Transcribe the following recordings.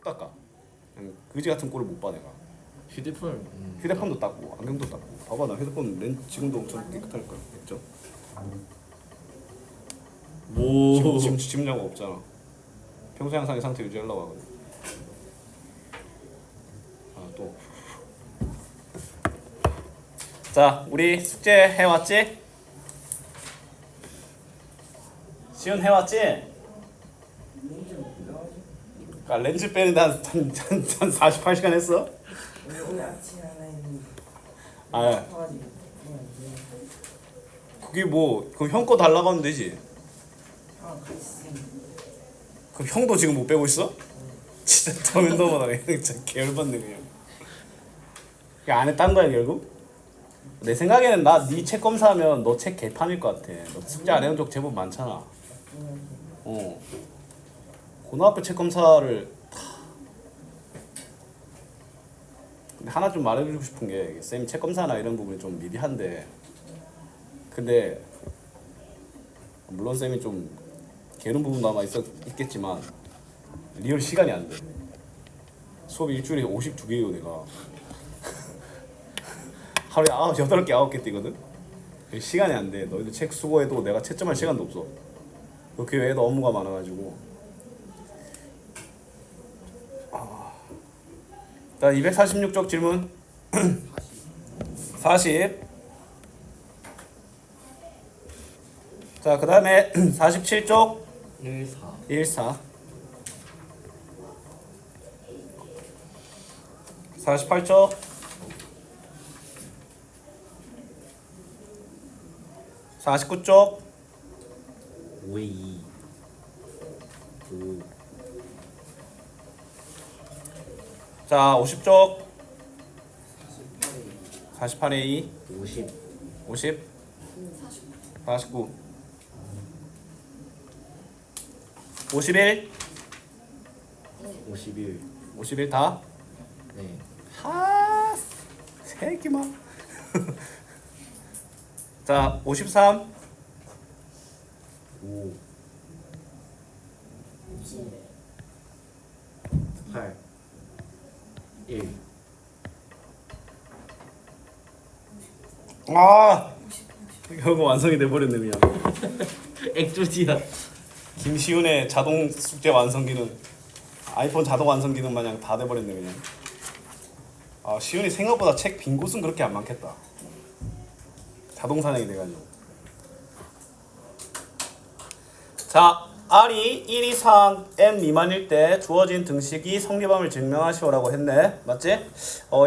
닦아. 그지 같은 꼴을 못 봐 내가. 휴대폰도 닦고 안경도 닦고. 봐봐 나 휴대폰 렌즈 지금도 엄청 깨끗하니까. 그죠? 뭐 지금 지문자가 없잖아. 평소 양상의 상태 유지하려고 하거든. 또. 자, 우리 숙제 해왔지? 시훈 해왔지? 아, 렌즈 빼는데 한 48시간 했어? 오늘 아침에 하나 했는데 아, 아파가지고 그게 뭐, 그 형 거 달라고 하면 되지. 같이 쓰는 그럼 형도 지금 못 빼고 있어? 진짜 더맨더머다. 진짜 개열받네 그냥. 그냥 안에 딴 거야 결국? 내 생각에는 나 네 책 검사하면 너 책 개판일 것 같아. 너 숙제 안 해온 적 제법 많잖아. 고등학교 책 검사를 근데 하나 좀 말해주고 싶은 게 쌤이 책 검사나 이런 부분이 좀 미비한데 근데 물론 쌤이 좀 게으른 부분도 아마 있겠지만 리얼 시간이 안 돼. 수업이 일주일에 52개요 내가. 하루에 8개 9개 뛰거든. 시간이 안 돼. 너희들 책 수고해도 내가 채점할 시간도 없어. 그 외에도 업무가 많아가지고. 자, 246쪽 질문. 40. 자, 그 다음에 47쪽 14. 48쪽 49쪽 5에2 자, 50쪽 48에 2 50 50 49 51 51 51 다? 네 하 새끼만. 자, 53 5 8 1 결국 완성이 돼버렸네 그냥. 액조디야 김시훈의 자동 숙제 완성 기능, 아이폰 자동 완성 기능 마냥 다 돼버렸네 그냥. 시훈이 생각보다 책 빈 곳은 그렇게 안 많겠다. 자동 사냥이 돼가지고. 자, R이 1 이상 n 미만일 때 주어진 등식이 성립함을 증명하시오라고 했네. 맞지?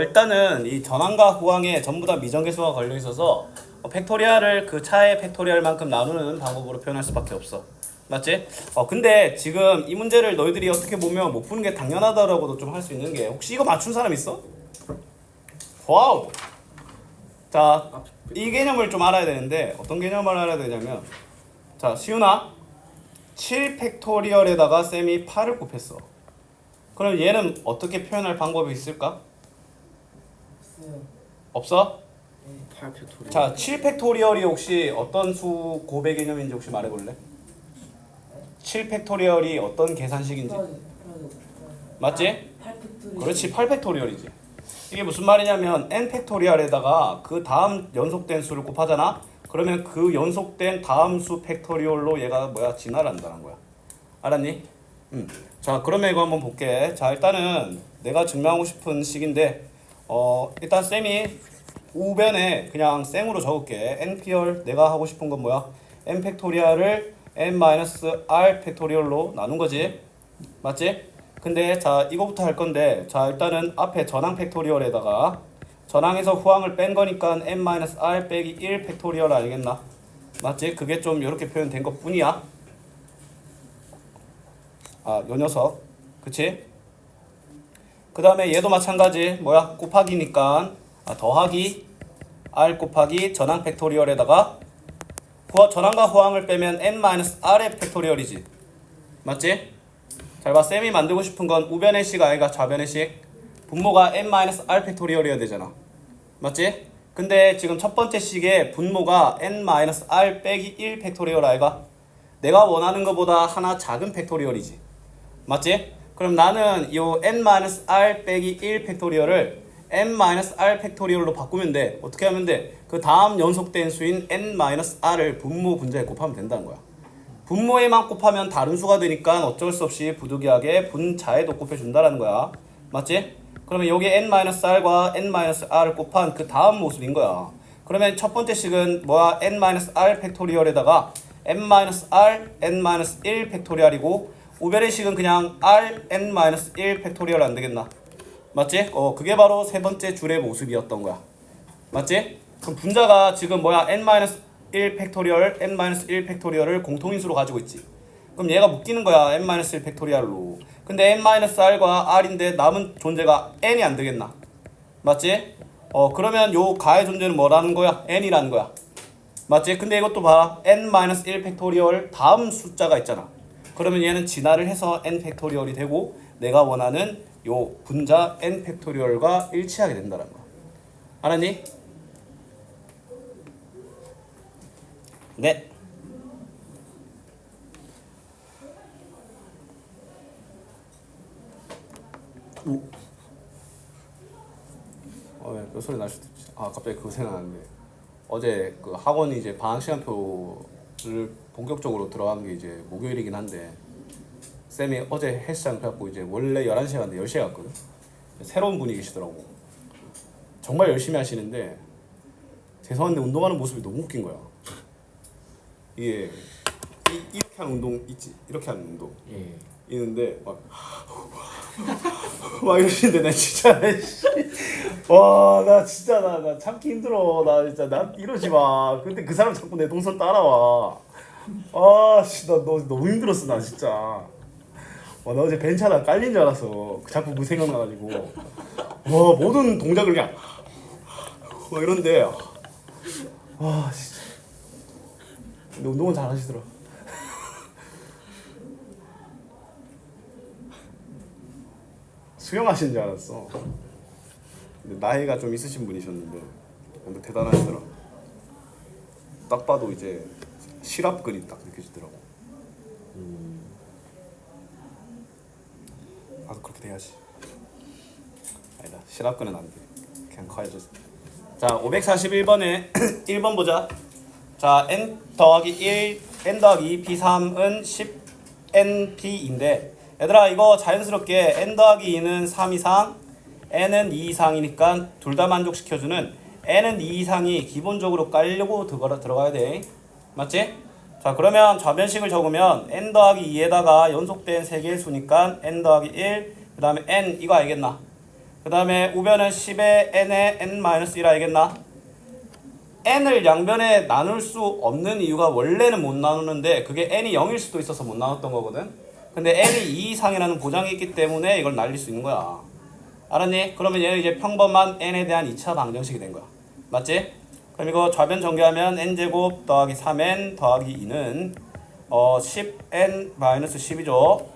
일단은 이 전항과 후항에 전부 다 미정계수가 걸려 있어서 팩토리얼을 그 차의 팩토리얼만큼 나누는 방법으로 표현할 수밖에 없어. 맞지? 근데 지금 이 문제를 너희들이 어떻게 보면 못 푸는 게 당연하다라고도 좀 할 수 있는 게 혹시 이거 맞춘 사람 있어? 와우! 자, 이 개념을 좀 알아야 되는데 어떤 개념을 알아야 되냐면 자, 시훈아 7 팩토리얼에다가 쌤이 8을 곱했어. 그럼 얘는 어떻게 표현할 방법이 있을까? 없어요. 없어? 8 팩토리얼 자, 7 팩토리얼이 혹시 어떤 수 곱의 개념인지 혹시 말해볼래? 7 팩토리얼이 어떤 계산식인지 맞지? 8팩토리 그렇지, 8 팩토리얼이지. 이게 무슨 말이냐면 n 팩토리얼에다가 그 다음 연속된 수를 곱하잖아. 그러면 그 연속된 다음 수 팩토리얼로 얘가 뭐야? 진화를 한다는 거야. 알았니? 자, 그러면 이거 한번 볼게. 자, 일단은 내가 증명하고 싶은 식인데 일단 쌤이 우변에 그냥 쌩으로 적을게. np열 내가 하고 싶은 건 뭐야? n 팩토리얼을 n-r 팩토리얼로 나눈 거지. 맞지? 근데 자, 이거부터 할 건데 자, 일단은 앞에 전항 팩토리얼에다가 전항에서 후항을 뺀 거니까 n-r 빼기 1 팩토리얼 아니겠나? 맞지? 그게 좀 이렇게 표현된 것 뿐이야. 요 녀석. 그치? 그 다음에 얘도 마찬가지. 뭐야? 곱하기니까 더하기 r 곱하기 전항 팩토리얼에다가 전항과 후항을 빼면 n-r의 팩토리얼이지. 맞지? 잘 봐. 쌤이 만들고 싶은 건 우변의 식 아이가 좌변의 식. 분모가 n-r 팩토리얼이어야 되잖아. 맞지? 근데 지금 첫 번째 식의 분모가 n-r 빼기 1 팩토리얼 아이가 내가 원하는 것보다 하나 작은 팩토리얼이지. 맞지? 그럼 나는 요 n-r 빼기 1 팩토리얼을 n-r 팩토리얼로 바꾸면 돼. 어떻게 하면 돼? 그 다음 연속된 수인 n-r을 분모 분자에 곱하면 된다는 거야. 분모에만 곱하면 다른 수가 되니까 어쩔 수 없이 부득이하게 분자에도 곱해준다라는 거야. 맞지? 그러면 여기 n-r과 n-r을 곱한 그 다음 모습인 거야. 그러면 첫 번째 식은 뭐야? n-r 팩토리얼에다가 n-r, n-1 팩토리얼이고 우변의 식은 그냥 r, n-1 팩토리얼 안 되겠나? 맞지? 그게 바로 세 번째 줄의 모습이었던 거야. 맞지? 그럼 분자가 지금 뭐야? n-1 팩토리얼, n-1 팩토리얼을 공통인수로 가지고 있지. 그럼 얘가 묶이는 거야. n-1 팩토리얼로. 근데 n-r과 r인데 남은 존재가 n이 안 되겠나? 맞지? 그러면 요 가의 존재는 뭐라는 거야? n이라는 거야. 맞지? 근데 이것도 봐. n-1 팩토리얼 다음 숫자가 있잖아. 그러면 얘는 진화를 해서 n 팩토리얼이 되고 내가 원하는 요 분자 n 팩토리얼과 일치하게 된다는 거야. 알았니? 네. 그 소리 날 수도 있지. 갑자기 그거 생각나는데 어제 그 학원이 이제 방학 시간표를 본격적으로 들어간 게 이제 목요일이긴 한데 쌤이 어제 헬스장 가고 이제 원래 11시에 갔는데 10시에 갔거든. 새로운 분이 계시더라고. 정말 열심히 하시는데 죄송한데 운동하는 모습이 너무 웃긴 거야. 이게 이렇게 하는 운동 있지? 이렇게 하는 운동 예. 있는데 막 이러시는데 나 진짜 와 나 진짜 나 참기 힘들어. 나 진짜 나 이러지 마. 근데 그 사람 자꾸 내 동선 따라와. 씨 나 너무 힘들었어 나 진짜. 나 어제 벤치 하나 깔린 줄 알았어. 자꾸 그 생각나가지고 모든 동작을 그냥 이런데 진짜. 근데 운동은 잘 하시더라. 수영하시는 줄 알았어. 근데 나이가 좀 있으신 분이셨는데 근데 대단하시더라. 딱 봐도 이제 실압근이 딱 느껴지더라고. 나도 그렇게 돼야지. 아니다, 실압근은 안 돼. 그냥 커야지. 자, 541번에 1번 보자. 자, n 더하기 1, n 더하기 2, p3은 10np인데 얘들아 이거 자연스럽게 n 더하기 2는 3 이상, n은 2 이상이니까 둘 다 만족시켜주는 n은 2 이상이 기본적으로 깔려고 들어가야 돼. 맞지? 자, 그러면 좌변식을 적으면 n 더하기 2에다가 연속된 3개의 수니까 n 더하기 1, 그 다음에 n 이거 알겠나? 그 다음에 우변은 10의 n에 n-1 알겠나? n을 양변에 나눌 수 없는 이유가 원래는 못 나누는데 그게 n이 0일 수도 있어서 못 나눴던 거거든. 근데 n이 2 이상이라는 보장이 있기 때문에 이걸 날릴 수 있는 거야. 알았니? 그러면 얘는 이제 평범한 n에 대한 2차 방정식이 된 거야. 맞지? 그럼 이거 좌변 전개하면 n제곱 더하기 3n 더하기 2는 10n-10이죠.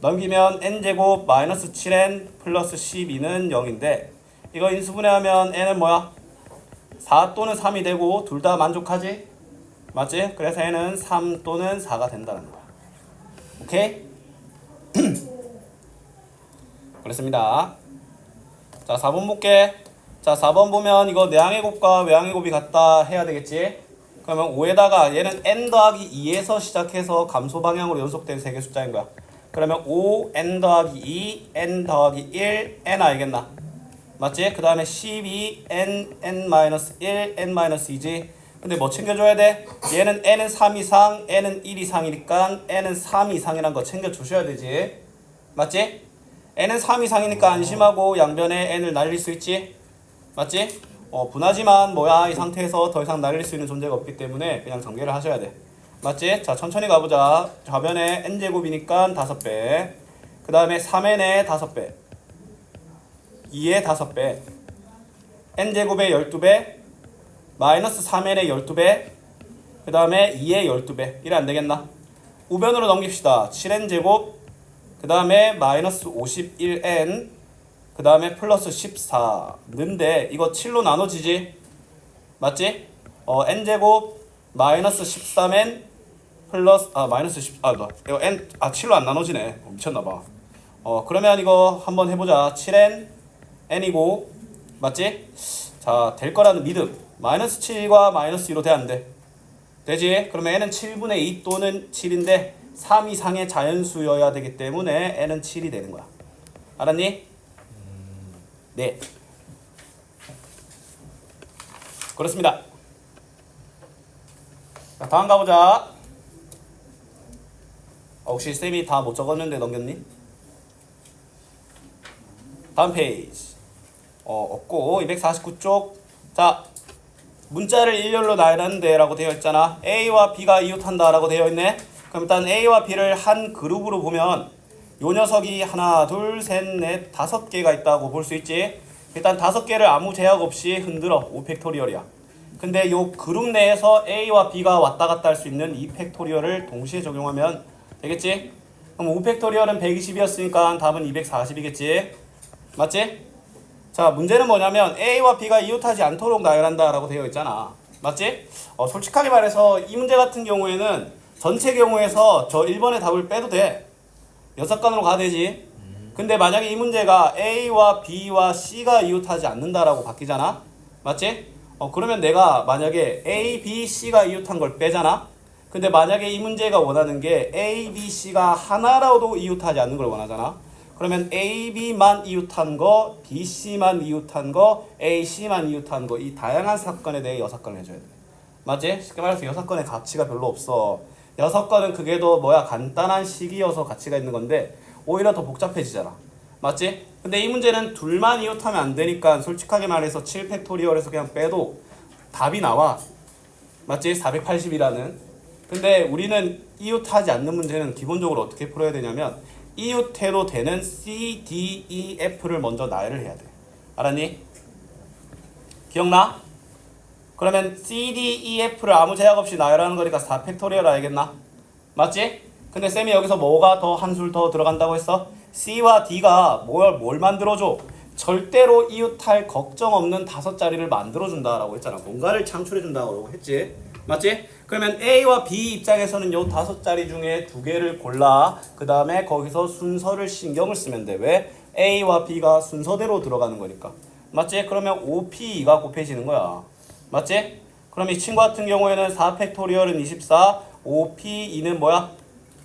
넘기면 n제곱 마이너스 7n 플러스 12는 0인데 이거 인수분해하면 n은 뭐야? 4 또는 3이 되고 둘 다 만족하지? 맞지? 그래서 n은 3 또는 4가 된다는 거야. 오케이? 그렇습니다. 자, 4번 볼게. 자, 4번 보면 이거 내항의 곱과 외항의 곱이 같다 해야 되겠지? 그러면 5에다가 얘는 n 더하기 2에서 시작해서 감소 방향으로 연속된 3개 숫자인 거야. 그러면 5, n 더하기 2, n 더하기 1, n 알겠나? 맞지? 그 다음에 12, n, n-1, n-2지. 근데 뭐 챙겨줘야 돼? 얘는 n은 3 이상, n은 1 이상이니까 n은 3 이상이란 거 챙겨주셔야 되지. 맞지? n은 3 이상이니까 안심하고 양변에 n을 날릴 수 있지. 맞지? 분하지만 뭐야 이 상태에서 더 이상 날릴 수 있는 존재가 없기 때문에 그냥 전개를 하셔야 돼. 맞지? 자, 천천히 가보자. 좌변에 n제곱이니까 5배. 그 다음에 3n에 5배. 2에 5배. n제곱에 12배. 마이너스 3n에 12배. 그 다음에 2에 12배. 이래 안되겠나? 우변으로 넘깁시다. 7n제곱. 그 다음에 마이너스 51n. 그 다음에 플러스 14는데 이거 7로 나눠지지? 맞지? n제곱 마이너스 13n 플러스 마이너스 10 이거 n 7로 안 나눠지네. 미쳤나봐. 그러면 이거 한번 해보자. 7n n이고 맞지? 자, 될 거라는 믿음. 마이너스 7과 마이너스 2로 돼, 안 돼? 되지? 그러면 n은 7분의 2 또는 7인데 3 이상의 자연수여야 되기 때문에 n은 7이 되는 거야. 알았니? 네. 그렇습니다. 자, 다음 가보자. 혹시 쌤이 다 못 적었는데 넘겼니? 다음 페이지. 없고 249쪽. 자, 문자를 일렬로 나열하는데 라고 되어 있잖아. A와 B가 이웃한다 라고 되어 있네. 그럼 일단 A와 B를 한 그룹으로 보면 요 녀석이 하나, 둘, 셋, 넷, 5개가 있다고 볼 수 있지. 일단 5개를 아무 제약 없이 흔들어. 5팩토리얼이야. 근데 요 그룹 내에서 A와 B가 왔다 갔다 할 수 있는 2팩토리얼을 동시에 적용하면 되겠지? 그럼 5팩토리얼은 120이었으니까 답은 240이겠지? 맞지? 자, 문제는 뭐냐면 A와 B가 이웃하지 않도록 나열한다 라고 되어 있잖아. 맞지? 솔직하게 말해서 이 문제 같은 경우에는 전체 경우에서 저 1번의 답을 빼도 돼. 6간으로 가야 되지. 근데 만약에 이 문제가 A와 B와 C가 이웃하지 않는다라고 바뀌잖아. 맞지? 그러면 내가 만약에 A, B, C가 이웃한 걸 빼잖아. 근데 만약에 이 문제가 원하는 게 A, B, C가 하나라도 이웃하지 않는 걸 원하잖아. 그러면 A, B만 이웃한 거, B, C만 이웃한 거, A, C만 이웃한 거, 이 다양한 사건에 대해 6건을 해줘야 돼. 맞지? 쉽게 말해서 6건의 가치가 별로 없어. 6건은 그게 더 간단한 식이어서 가치가 있는 건데 오히려 더 복잡해지잖아. 맞지? 근데 이 문제는 둘만 이웃하면 안 되니까 솔직하게 말해서 7팩토리얼에서 그냥 빼도 답이 나와. 맞지? 480이라는. 근데 우리는 이웃하지 않는 문제는 기본적으로 어떻게 풀어야 되냐면 이웃해도 되는 C, D, E, F를 먼저 나열을 해야 돼. 알았니? 기억나? 그러면 C, D, E, F를 아무 제약 없이 나열하는 거니까 4팩토리얼 알겠나? 맞지? 근데 쌤이 여기서 뭐가 더 한술 더 들어간다고 했어? C와 D가 뭘 만들어줘? 절대로 이웃할 걱정 없는 5자리를 만들어준다라고 했잖아. 뭔가를 창출해준다고 했지? 맞지? 그러면 A와 B 입장에서는 요 5자리 중에 2개를 골라 그 다음에 거기서 순서를 신경을 쓰면 돼. 왜? A와 B가 순서대로 들어가는 거니까. 맞지? 그러면 5P가 곱해지는 거야. 맞지? 그럼 이 친구 같은 경우에는 4팩토리얼은 24, 5P2는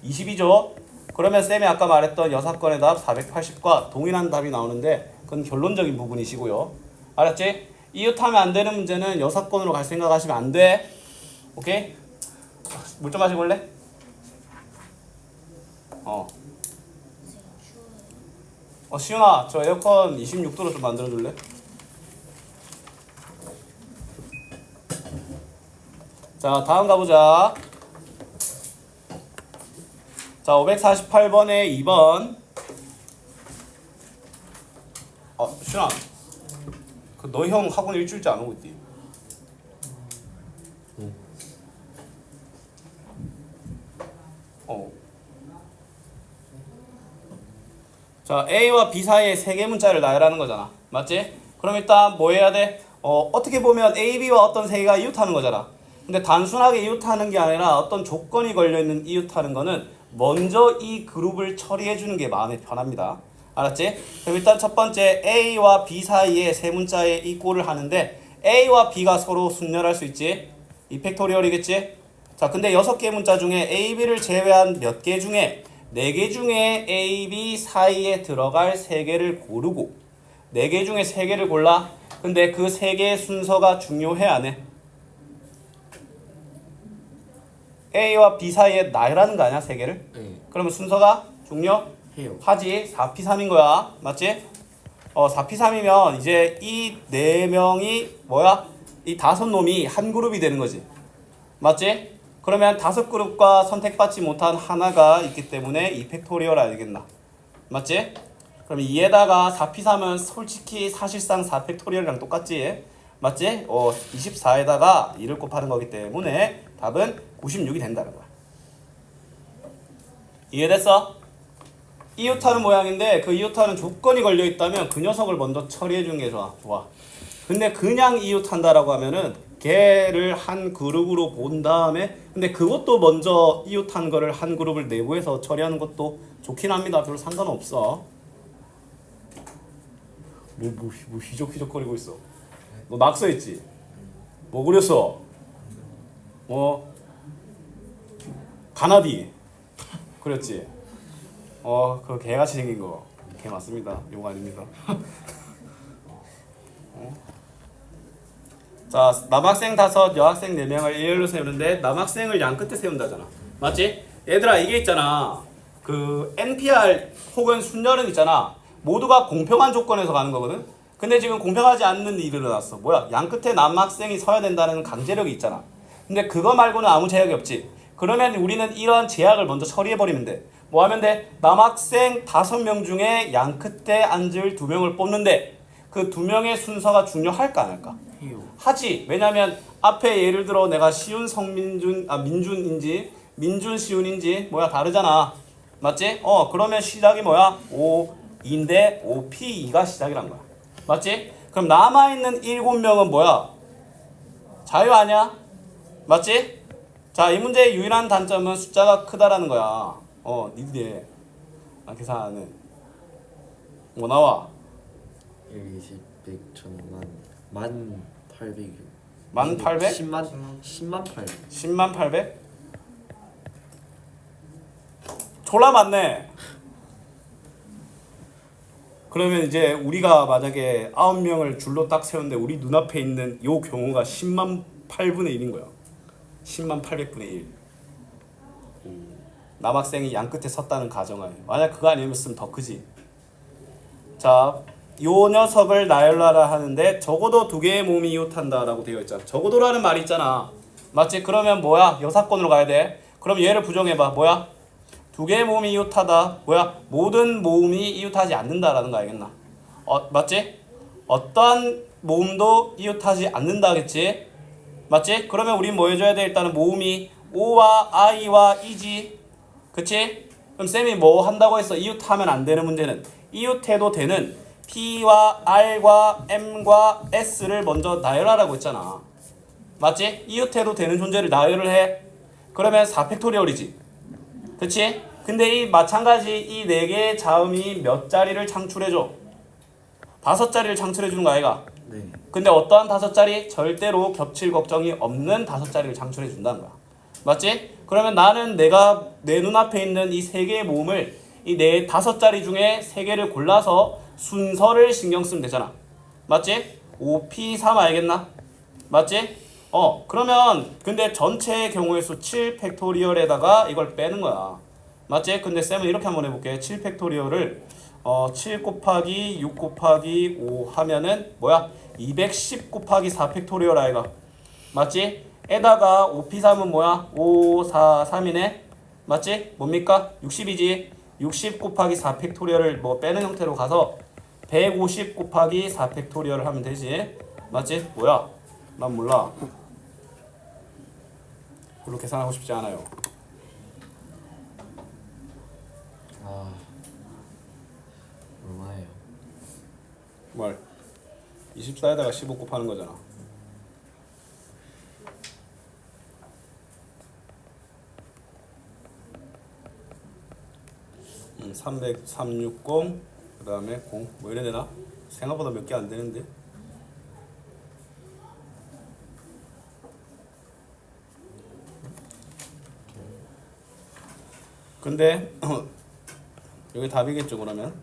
20이죠? 그러면 쌤이 아까 말했던 6건의 답 480과 동일한 답이 나오는데 그건 결론적인 부분이시고요. 알았지? 이웃하면 안 되는 문제는 6건으로 갈 생각하시면 안 돼. 오케이? 물 좀 마시고 올래? 시윤아, 저 에어컨 26도로 좀 만들어줄래? 자, 다음 가보자. 자, 548번에 2번. 시윤아, 너희 형 학원 일주일째 안 오고 있지? 자, A와 B 사이에 3개 문자를 나열하는 거잖아. 맞지? 그럼 일단 뭐 해야 돼? 어떻게 보면 A, B와 어떤 3개가 이웃하는 거잖아. 근데 단순하게 이웃하는 게 아니라 어떤 조건이 걸려있는 이웃하는 거는 먼저 이 그룹을 처리해주는 게 마음이 편합니다. 알았지? 그럼 일단 첫 번째 A와 B 사이에 3문자의 이 꼴을 하는데 A와 B가 서로 순열할 수 있지? 이 팩토리얼이겠지? 자, 근데 6개 문자 중에 A, B를 제외한 몇 개 중에 4개 중에 A, B 사이에 들어갈 3개를 고르고 4개 중에 3개를 골라. 근데 그 3개의 순서가 중요해 안 해? A와 B 사이에 나열하는 거 아니야? 3개를? 네. 그러면 순서가 중요하지. 해요. 4P3인 거야. 맞지? 4P3이면 이제 이 4명이 이 5놈이 한 그룹이 되는 거지. 맞지? 그러면 5그룹과 선택받지 못한 하나가 있기 때문에 2팩토리얼 알겠나? 맞지? 그럼 2에다가 4P3은 솔직히 사실상 4팩토리얼이랑 똑같지? 맞지? 24에다가 2를 곱하는 거기 때문에 답은 96이 된다는 거야. 이해됐어? 이웃하는 모양인데 그 이웃하는 조건이 걸려 있다면 그 녀석을 먼저 처리해 주는 게 좋아. 근데 그냥 이웃한다라고 하면은 개를 한 그룹으로 본 다음에 근데 그것도 먼저 이웃한 거를 한 그룹을 내부에서 처리하는 것도 좋긴 합니다. 별로 상관없어. 뭐 휘적휘적거리고 있어. 너 낙서했지? 뭐 그랬어? 가나디 그랬지? 그 개같이 생긴 거. 개 맞습니다. 욕 아닙니다. 자, 남학생 5, 여학생 4명을 일렬로 세우는데 남학생을 양 끝에 세운다잖아. 맞지? 얘들아 이게 있잖아. 그 NPR 혹은 순열은 있잖아. 모두가 공평한 조건에서 가는 거거든. 근데 지금 공평하지 않는 일이 일어났어. 뭐야? 양 끝에 남학생이 서야 된다는 강제력이 있잖아. 근데 그거 말고는 아무 제약이 없지. 그러면 우리는 이러한 제약을 먼저 처리해버리면 돼. 뭐 하면 돼? 남학생 5명 중에 양 끝에 앉을 2명을 뽑는데 그 2명의 순서가 중요할까 안 할까? 해요. 하지. 왜냐면 앞에 예를 들어 내가 시운 성민준 민준인지 민준 시운인지 뭐야 다르잖아. 맞지? 그러면 시작이 뭐야? 5인데 5P2가 시작이란 거야. 맞지? 그럼 남아있는 7명은 뭐야? 자유 아니야? 맞지? 자, 이 문제의 유일한 단점은 숫자가 크다라는 거야. 니들이 계산하는 뭐 나와? 1, 20, 100, 1000만, 1800. 1800? 10만 800. 10만 800? 졸라 많네. 그러면 이제 우리가 만약에 9명을 줄로 딱 세웠는데 우리 눈앞에 있는 요 경우가 10만 8분의 1인 거야. 10만 800분의 1. 남학생이 양 끝에 섰다는 가정하에. 만약 그거 아니었으면 더 크지. 자, 요 녀석을 나열하라 하는데 적어도 2개의 몸이 이웃한다라고 되어 있잖아. 적어도라는 말이 있잖아. 맞지? 그러면 뭐야? 여사건으로 가야 돼. 그럼 얘를 부정해봐. 뭐야? 2개의 몸이 이웃하다. 뭐야? 모든 모음이 이웃하지 않는다라는 거 알겠나? 맞지? 어떠한 모음도 이웃하지 않는다겠지? 맞지? 그러면 우린 뭐 해줘야 돼? 일단은 모음이 O와 I와 E지. 그치? 그럼 쌤이 뭐 한다고 했어? 이웃하면 안 되는 문제는 이웃해도 되는 P와 R과 M과 S를 먼저 나열하라고 했잖아. 맞지? 이웃해도 되는 존재를 나열을 해. 그러면 4팩토리얼이지. 그치? 근데 이 마찬가지 이 4개의 자음이 몇 자리를 창출해줘? 5자리를 창출해주는 거 아이가? 네. 근데 어떠한 5자리? 절대로 겹칠 걱정이 없는 5자리를 창출해준다는 거야. 맞지? 그러면 나는 내가 내 눈앞에 있는 이 3개의 모음을 이 5자리 중에 3개를 골라서 순서를 신경 쓰면 되잖아. 맞지? 5P3 알겠나? 맞지? 그러면 근데 전체의 경우의 수 7팩토리얼에다가 이걸 빼는 거야. 맞지? 근데 쌤은 이렇게 한번 해볼게. 7팩토리얼을 7 곱하기 6 곱하기 5 하면은 뭐야? 210 곱하기 4팩토리얼 아이가. 맞지? 에다가 5P3은 뭐야? 5, 4, 3이네? 맞지? 뭡니까? 60이지? 60 곱하기 4팩토리얼을 뭐 빼는 형태로 가서 150 곱하기 4팩토리얼을 하면 되지? 맞지? 뭐야? 난 몰라. 별로 계산하고 싶지 않아요. 얼마예요? 뭘? 24에다가 15 곱하는 거잖아. 300, 360, 그 다음에 0. 뭐 이래 되나? 생각보다 몇 개 안 되는데. 근데 여기 답이겠죠 그러면?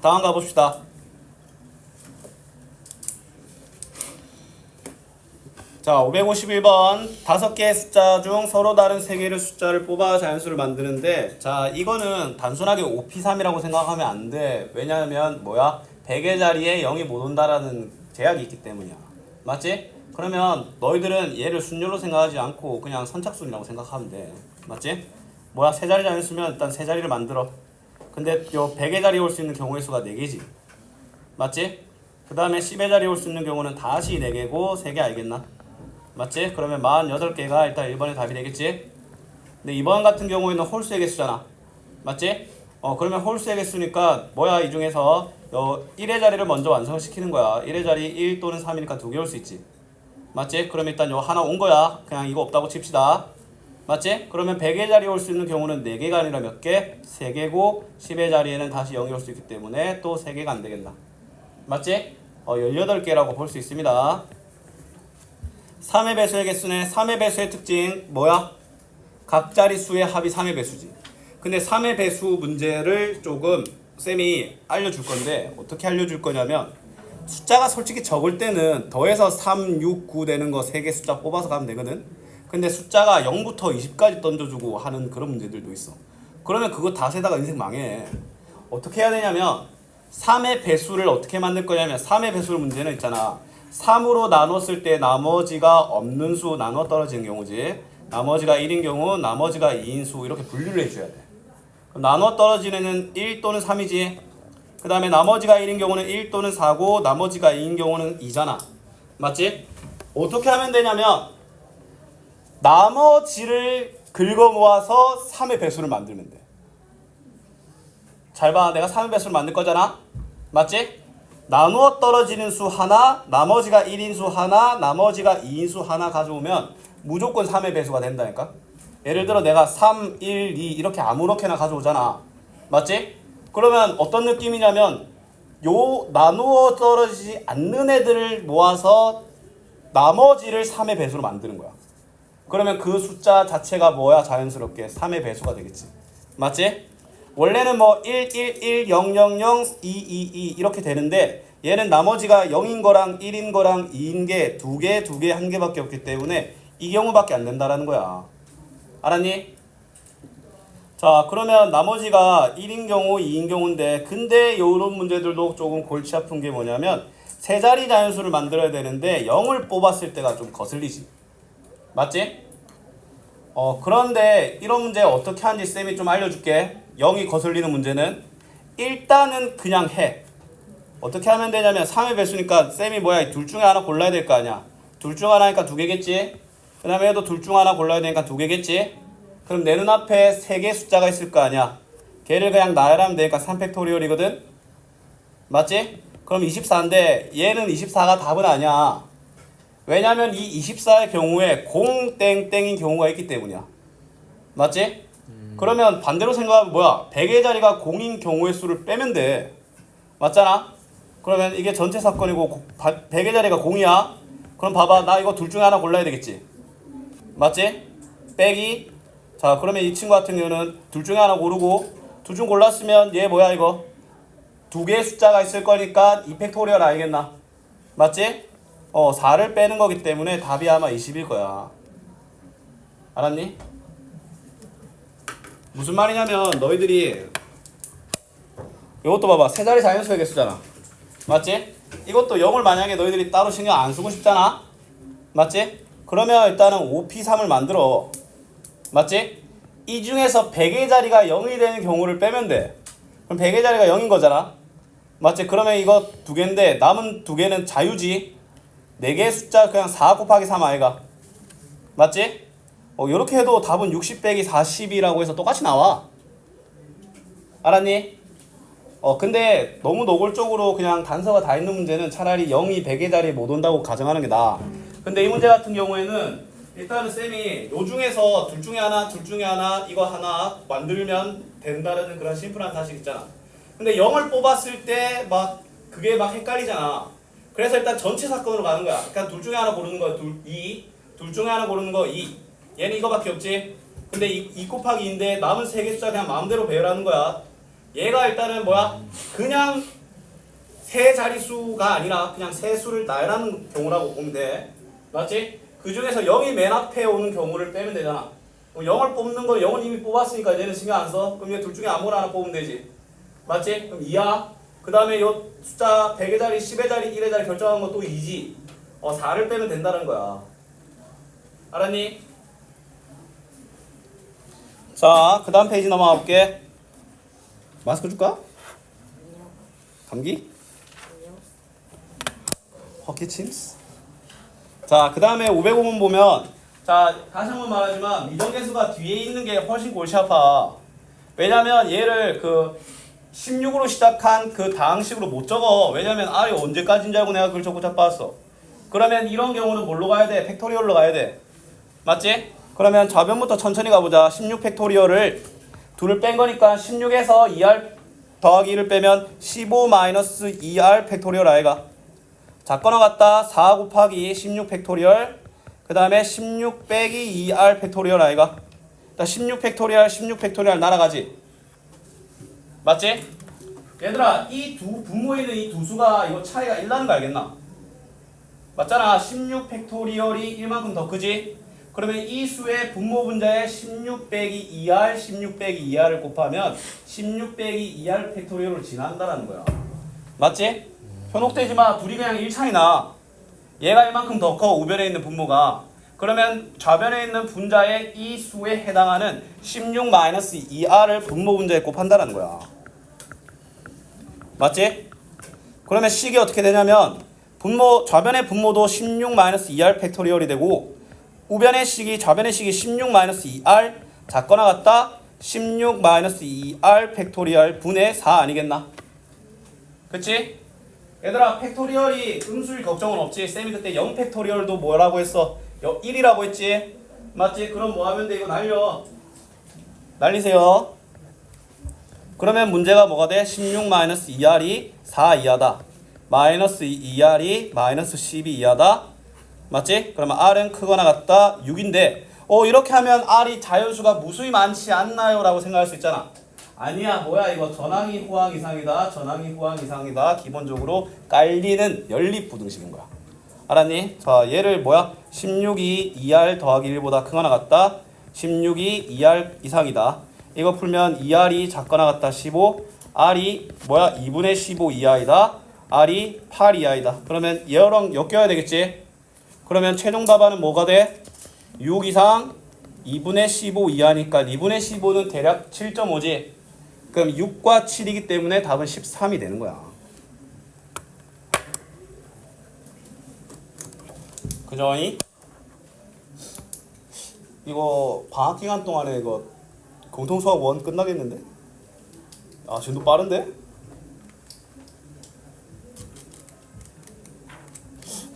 다음 가봅시다. 자, 551번 5개의 숫자 중 서로 다른 3개의 숫자를 뽑아 자연수를 만드는데, 자, 이거는 단순하게 5P3이라고 생각하면 안 돼. 왜냐하면 뭐야? 100의 자리에 0이 못 온다라는 제약이 있기 때문이야. 맞지? 그러면 너희들은 얘를 순열로 생각하지 않고 그냥 선착순이라고 생각하면 돼. 맞지? 뭐야? 3자리 자연수면 일단 3자리를 만들어. 근데 요 100의 자리에 올 수 있는 경우의 수가 4개지. 맞지? 그 다음에 10의 자리에 올 수 있는 경우는 다시 4개고 3개 알겠나? 맞지? 그러면 48개가 일단 1번의 답이 되겠지? 근데 2번 같은 경우에는 홀수의 개수잖아. 맞지? 그러면 홀수의 개수니까 뭐야? 이 중에서 1의 자리를 먼저 완성시키는 거야. 1의 자리 1 또는 3이니까 2개 올 수 있지. 맞지? 그럼 일단 요 하나 온 거야. 그냥 이거 없다고 칩시다. 맞지? 그러면 100의 자리에 올 수 있는 경우는 4개가 아니라 몇 개? 3개고 10의 자리에는 다시 0이 올 수 있기 때문에 또 3개가 안 되겠나. 맞지? 18개라고 볼 수 있습니다. 3의 배수의 개수네. 3의 배수의 특징 뭐야? 각 자릿수의 합이 3의 배수지. 근데 3의 배수 문제를 조금 쌤이 알려줄 건데 어떻게 알려줄 거냐면 숫자가 솔직히 적을 때는 더해서 3, 6, 9 되는 거 3개 숫자 뽑아서 가면 되거든. 근데 숫자가 0부터 20까지 던져주고 하는 그런 문제들도 있어. 그러면 그거 다 세다가 인생 망해. 어떻게 해야 되냐면 3의 배수를 어떻게 만들 거냐면 3의 배수를 문제는 있잖아. 3으로 나눴을 때 나머지가 없는 수 나눠 떨어지는 경우지. 나머지가 1인 경우 나머지가 2인 수 이렇게 분류를 해줘야 돼. 그럼 나눠 떨어지는 애는 1 또는 3이지. 그 다음에 나머지가 1인 경우는 1 또는 4고 나머지가 2인 경우는 2잖아. 맞지? 어떻게 하면 되냐면 나머지를 긁어 모아서 3의 배수를 만들면 돼. 잘 봐. 내가 3의 배수를 만들 거잖아. 맞지? 나누어 떨어지는 수 하나, 나머지가 1인 수 하나, 나머지가 2인 수 하나 가져오면 무조건 3의 배수가 된다니까. 예를 들어 내가 3, 1, 2 이렇게 아무렇게나 가져오잖아. 맞지? 그러면 어떤 느낌이냐면 요 나누어 떨어지지 않는 애들을 모아서 나머지를 3의 배수로 만드는 거야. 그러면 그 숫자 자체가 뭐야? 자연스럽게 3의 배수가 되겠지. 맞지? 원래는 뭐 1, 1, 1, 0, 0, 0, 2, 2, 2 이렇게 되는데 얘는 나머지가 0인 거랑 1인 거랑 2인 게 2개, 2개, 1개밖에 없기 때문에 이 경우밖에 안 된다라는 거야. 알았니? 자, 그러면 나머지가 1인 경우, 2인 경우인데 근데 요런 문제들도 조금 골치 아픈 게 뭐냐면 세 자리 자연수를 만들어야 되는데 0을 뽑았을 때가 좀 거슬리지. 맞지? 그런데 이런 문제 어떻게 하는지 쌤이 좀 알려줄게. 0이 거슬리는 문제는 일단은 그냥 해. 어떻게 하면 되냐면 3의 배수니까 쌤이 뭐야? 둘 중에 하나 골라야 될 거 아니야. 둘 중 하나니까 2개겠지. 그 다음에 얘도 둘 중 하나 골라야 되니까 2개겠지. 그럼 내 눈앞에 3개 숫자가 있을 거 아니야. 걔를 그냥 나열하면 되니까 3팩토리얼이거든. 맞지? 그럼 24인데 얘는 24가 답은 아니야. 왜냐면 이 24의 경우에 0땡땡인 경우가 있기 때문이야. 맞지? 그러면 반대로 생각하면 뭐야? 100의 자리가 0인 경우의 수를 빼면 돼. 맞잖아? 그러면 이게 전체 사건이고 100의 자리가 0이야. 그럼 봐봐. 나 이거 둘 중에 하나 골라야 되겠지. 맞지? 빼기. 자, 그러면 이 친구 같은 경우는 둘 중에 하나 고르고 둘 중 골랐으면 얘 뭐야 이거? 2개의 숫자가 있을 거니까 2팩토리얼 알겠나? 맞지? 4를 빼는 거기 때문에 답이 아마 20일 거야. 알았니? 무슨 말이냐면 너희들이 이것도 봐봐. 세 자리 자연수의 개수잖아. 맞지? 이것도 0을 만약에 너희들이 따로 신경 안 쓰고 싶잖아. 맞지? 그러면 일단은 5P3을 만들어. 맞지? 이 중에서 100의 자리가 0이 되는 경우를 빼면 돼. 그럼 100의 자리가 0인 거잖아. 맞지? 그러면 이거 2개인데 남은 2개는 자유지. 4개의 숫자 그냥 4 곱하기 3 아이가. 맞지? 요렇게 해도 답은 60 빼기 40이라고 해서 똑같이 나와. 알았니? 근데 너무 노골적으로 그냥 단서가 다 있는 문제는 차라리 0이 100의 자리에 못 온다고 가정하는 게 나아. 근데 이 문제 같은 경우에는 일단은 쌤이 요 중에서 둘 중에 하나 이거 하나 만들면 된다는 그런 심플한 사실 있잖아. 근데 0을 뽑았을 때 막 그게 막 헷갈리잖아. 그래서 일단 전체 사건으로 가는 거야. 그러니까 둘 중에 하나 고르는 거 2, 둘 중에 하나 고르는 거 2. 얘는 이거밖에 없지. 근데 2 곱하기 2인데 남은 3개 숫자 그냥 마음대로 배열하는 거야. 얘가 일단은 뭐야? 그냥 세 자릿수가 아니라 그냥 세 수를 나열하는 경우라고 보면 돼. 맞지? 그 중에서 0이 맨 앞에 오는 경우를 빼면 되잖아. 0을 뽑는 거 0은 이미 뽑았으니까 얘는 신경 안 써. 그럼 얘 둘 중에 아무거나 하나 뽑으면 되지. 맞지? 그럼 2야. 그 다음에 요 숫자 100의 자리, 10의 자리, 1의 자리 결정한 것도 2지. 4를 빼면 된다는 거야. 알았니? 자, 그 다음 페이지 넘어가 볼게. 마스크 줄까? 감기? 허키침스? 자, 그 다음에 505번 보면 자, 다시 한번 말하지만 미정계수가 뒤에 있는 게 훨씬 골치 아파. 왜냐면 얘를 16으로 시작한 그 다항식으로 못 적어. 왜냐면 R이 언제까지인 줄 알고 내가 그걸 적고 자빠왔어. 그러면 이런 경우는 뭘로 가야 돼? 팩토리얼로 가야 돼. 맞지? 그러면 좌변부터 천천히 가보자. 16 팩토리얼을 둘을 뺀 거니까 16에서 2R 더하기 1을 빼면 15 마이너스 2R 팩토리얼 아이가. 자, 꺼내갔다. 4 곱하기 16 팩토리얼. 그 다음에 16 빼기 2R 팩토리얼 아이가. 16 팩토리얼 16 팩토리얼 날아가지. 맞지? 얘들아, 이 두 분모에 있는 이 두 수가 이거 차이가 1 나는 거 알겠나? 맞잖아. 16 팩토리얼이 1만큼 더 크지? 그러면 이 수의 분모 분자에 16 빼기 2R, 16 빼기 2R을 곱하면 16 빼기 2R 팩토리얼로 지난다라는 거야. 맞지? 현혹되지 마. 둘이 그냥 1차이 나. 얘가 1만큼 더 커. 우변에 있는 분모가. 그러면 좌변에 있는 분자의 이 수에 해당하는 16 마이너스 2R을 분모 분자에 곱한다는 거야. 맞지? 그러면 식이 어떻게 되냐면 분모 좌변의 분모도 16 마이너스 2R 팩토리얼이 되고 우변의 식이 좌변의 식이 16 마이너스 2R 작거나 같다 16 마이너스 2R 팩토리얼 분의 4 아니겠나? 그치? 얘들아 팩토리얼이 음수일 걱정은 없지. 쌤이 그때 0 팩토리얼도 뭐라고 했어? 1이라고 했지? 맞지? 그럼 뭐 하면 돼? 이거 날려. 날리세요. 그러면 문제가 뭐가 돼? 16 마이너스 2R이 4 이하다. 마이너스 2R이 마이너스 12 이하다. 맞지? 그러면 R은 크거나 같다 6인데 이렇게 하면 R이 자연수가 무수히 많지 않나요? 라고 생각할 수 있잖아. 아니야 뭐야 이거 전항이 호항 이상이다. 전항이 호항 이상이다. 기본적으로 깔리는 연립부등식인 거야. 알았니? 자 얘를 뭐야? 16이 2R 더하기 1보다 크거나 같다. 16이 2R 이상이다. 이거 풀면 2R이 작거나 같다 15 R이 뭐야? 2분의 15 이하이다. R이 8 이하이다. 그러면 얘랑 엮여야 되겠지? 그러면 최종 답안은 뭐가 돼? 6 이상 2분의 15 이하니까 2분의 15는 대략 7.5지. 그럼 6과 7이기 때문에 답은 13이 되는 거야. 그죠? 이거 방학 기간 동안에 이거 공통수학 1 끝나겠는데? 아 진도 빠른데?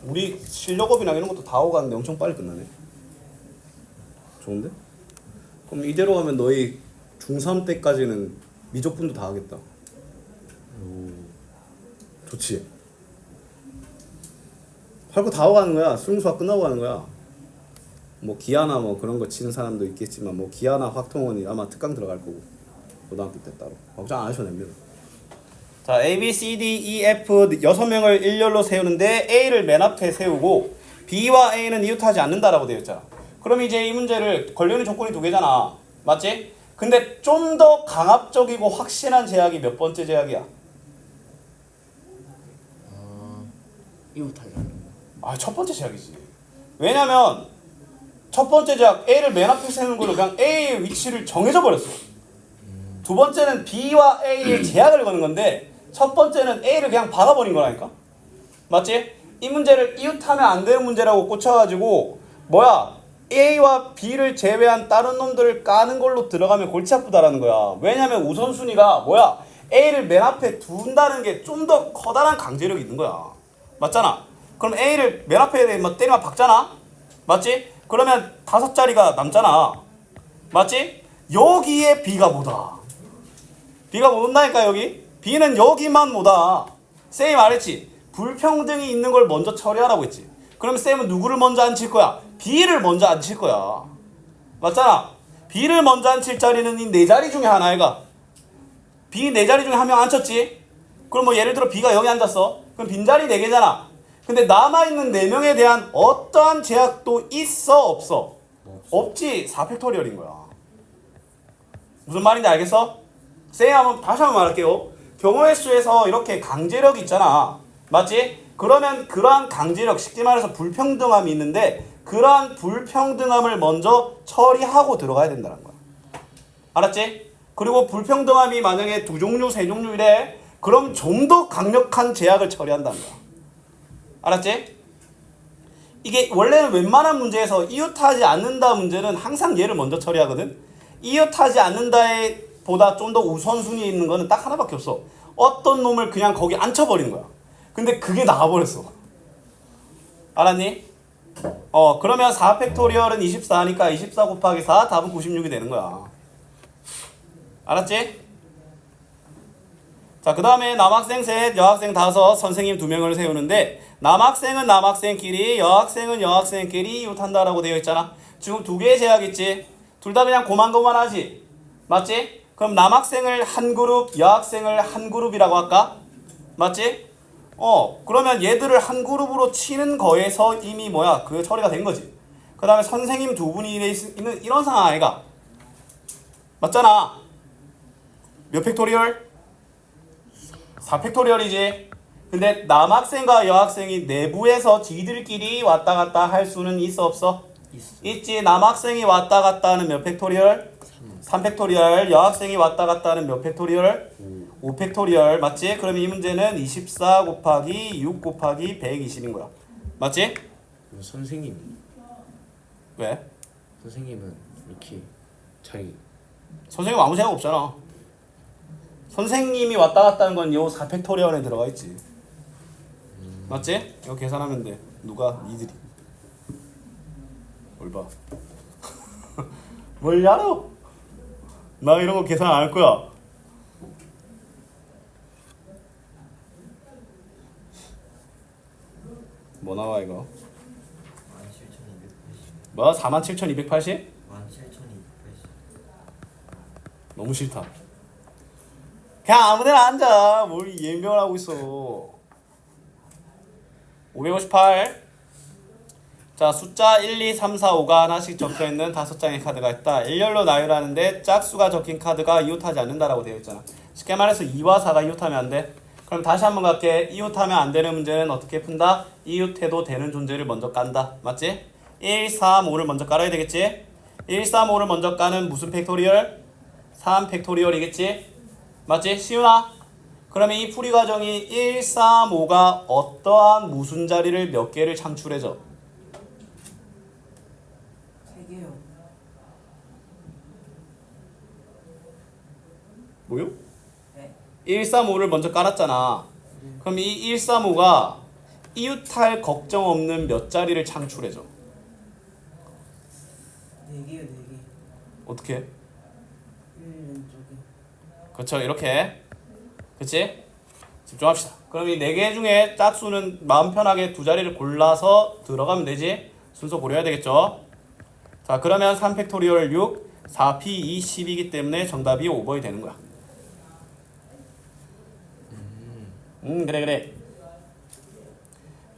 우리 실력업이나 이런 것도 다 하고 가는데 엄청 빨리 끝나네. 좋은데? 그럼 이대로 가면 너희 중3 때까지는 미적분도 다 하겠다. 좋지? 할 거 다 하고 가는 거야. 수능수학 끝나고 가는 거야. 뭐 기하나 뭐 그런 거 치는 사람도 있겠지만 뭐 기하나 확통원이 아마 특강 들어갈 거고 고등학교 때 따로 걱정 안 하셔도 됩니다. 자, A, B, C, D, E, F 6명을 일렬로 세우는데 A를 맨 앞에 세우고 B와 A는 이웃하지 않는다라고 되어 있잖아. 그럼 이제 이 문제를 걸려있는 조건이 두 개잖아. 맞지? 근데 좀 더 강압적이고 확신한 제약이 몇 번째 제약이야? 이웃하지 않는다. 아, 첫 번째 제약이지. 왜냐면 첫 번째 제약 A를 맨 앞에 세우는 거는 그냥 A의 위치를 정해져 버렸어. 두 번째는 B와 A의 제약을 거는 건데 첫 번째는 A를 그냥 박아버린 거라니까. 맞지? 이 문제를 이웃하면 안 되는 문제라고 꽂혀가지고 뭐야 A와 B를 제외한 다른 놈들을 까는 걸로 들어가면 골치 아프다라는 거야. 왜냐면 우선순위가 뭐야 A를 맨 앞에 둔다는 게 좀 더 커다란 강제력이 있는 거야. 맞잖아. 그럼 A를 맨 앞에 뭐 때리면 박잖아. 맞지? 그러면 5자리가 남잖아. 맞지? 여기에 B가 뭐다? B가 못 온다니까 여기. B는 여기만 뭐다. 쌤이 말했지. 불평등이 있는 걸 먼저 처리하라고 했지. 그럼 쌤은 누구를 먼저 앉힐 거야? B를 먼저 앉힐 거야. 맞잖아. B를 먼저 앉힐 자리는 이 4자리 중에 하나이가. B 4자리 중에 한 명 앉혔지. 그럼 뭐 예를 들어 B가 여기 앉았어. 그럼 빈자리 4개잖아. 근데 남아있는 4명에 대한 어떠한 제약도 있어 없어? 없지. 4팩토리얼인 거야. 무슨 말인지 알겠어? 쌤이 한번 다시 한번 말할게요. 경우의 수에서 이렇게 강제력이 있잖아. 맞지? 그러면 그러한 강제력, 쉽게 말해서 불평등함이 있는데 그러한 불평등함을 먼저 처리하고 들어가야 된다는 거야. 알았지? 그리고 불평등함이 만약에 2종류, 3종류 이래 그럼 좀 더 강력한 제약을 처리한다는 거야. 알았지? 이게 원래는 웬만한 문제에서 이웃하지 않는다 문제는 항상 얘를 먼저 처리하거든. 이웃하지 않는다의 보다 좀 더 우선순위에 있는 거는 딱 하나밖에 없어. 어떤 놈을 그냥 거기 앉혀버리는 거야. 근데 그게 나와버렸어. 알았니? 그러면 4 팩토리얼은 24니까 24 곱하기 4 답은 96이 되는 거야. 알았지? 자, 그 다음에 남학생 셋, 여학생 다섯, 선생님 2명을 세우는데 남학생은 남학생끼리, 여학생은 여학생끼리 이웃한다라고 되어 있잖아. 지금 2개의 제약 있지? 둘 다 그냥 고만고만하지? 맞지? 그럼 남학생을 한 그룹, 여학생을 한 그룹이라고 할까? 맞지? 그러면 얘들을 한 그룹으로 치는 거에서 이미 뭐야? 그 처리가 된 거지. 그 다음에 선생님 2분이 있는 이런 상황 아이가? 맞잖아. 몇 팩토리얼? 4 팩토리얼이지. 근데 남학생과 여학생이 내부에서 지들끼리 왔다 갔다 할 수는 있어 없어? 있어. 있지. 남학생이 왔다 갔다 하는 몇 팩토리얼? 3 팩토리얼. 여학생이 왔다 갔다 하는 몇 팩토리얼? 5 팩토리얼. 맞지? 그럼 이 문제는 24 곱하기 6 곱하기 120인 거야. 맞지? 선생님. 왜? 선생님은 이렇게 자기 선생님 아무 생각 없잖아. 선생님이 왔다 갔다 하는 건 요 4 팩토리얼에 들어가 있지. 맞지? 이거 계산하면 돼. 누가? 니들이. 뭘 봐. 뭘 알아? 나 이런 거 계산 안 할 거야. 뭐 나와 이거? 17,280. 뭐? 47,280? 17,280. 너무 싫다. 그냥 아무데나 앉아. 뭘 예명을 하고 있어. 558. 자, 숫자 1, 2, 3, 4, 5가 하나씩 적혀있는 5장의 카드가 있다. 일렬로 나열하는데 짝수가 적힌 카드가 이웃하지 않는다라고 되어 있잖아. 쉽게 말해서 2와 4가 이웃하면 안 돼. 그럼 다시 한번 갈게. 이웃하면 안 되는 문제는 어떻게 푼다? 이웃해도 되는 존재를 먼저 깐다. 맞지? 1, 3, 5를 먼저 깔아야 되겠지? 1, 3, 5를 먼저 까는 무슨 팩토리얼? 3 팩토리얼이겠지? 맞지? 시윤아? 그러면 이 풀이 과정이 1, 3, 5가 어떠한 무슨 자리를 몇 개를 창출해줘? 3개요. 뭐요? 네. 1, 3, 5를 먼저 깔았잖아. 그럼 이 1, 3, 5가 이웃할 걱정 없는 몇 자리를 창출해줘? 4개요, 4개. 어떻게? 1 왼쪽에. 그렇죠. 이렇게. 그치? 집중합시다. 그럼 이 4개 중에 짝수는 마음 편하게 두 자리를 골라서 들어가면 되지? 순서 고려해야 되겠죠? 자, 그러면 3팩토리얼 6, 4p 2, 10이기 때문에 정답이 5번이 되는 거야. 그래.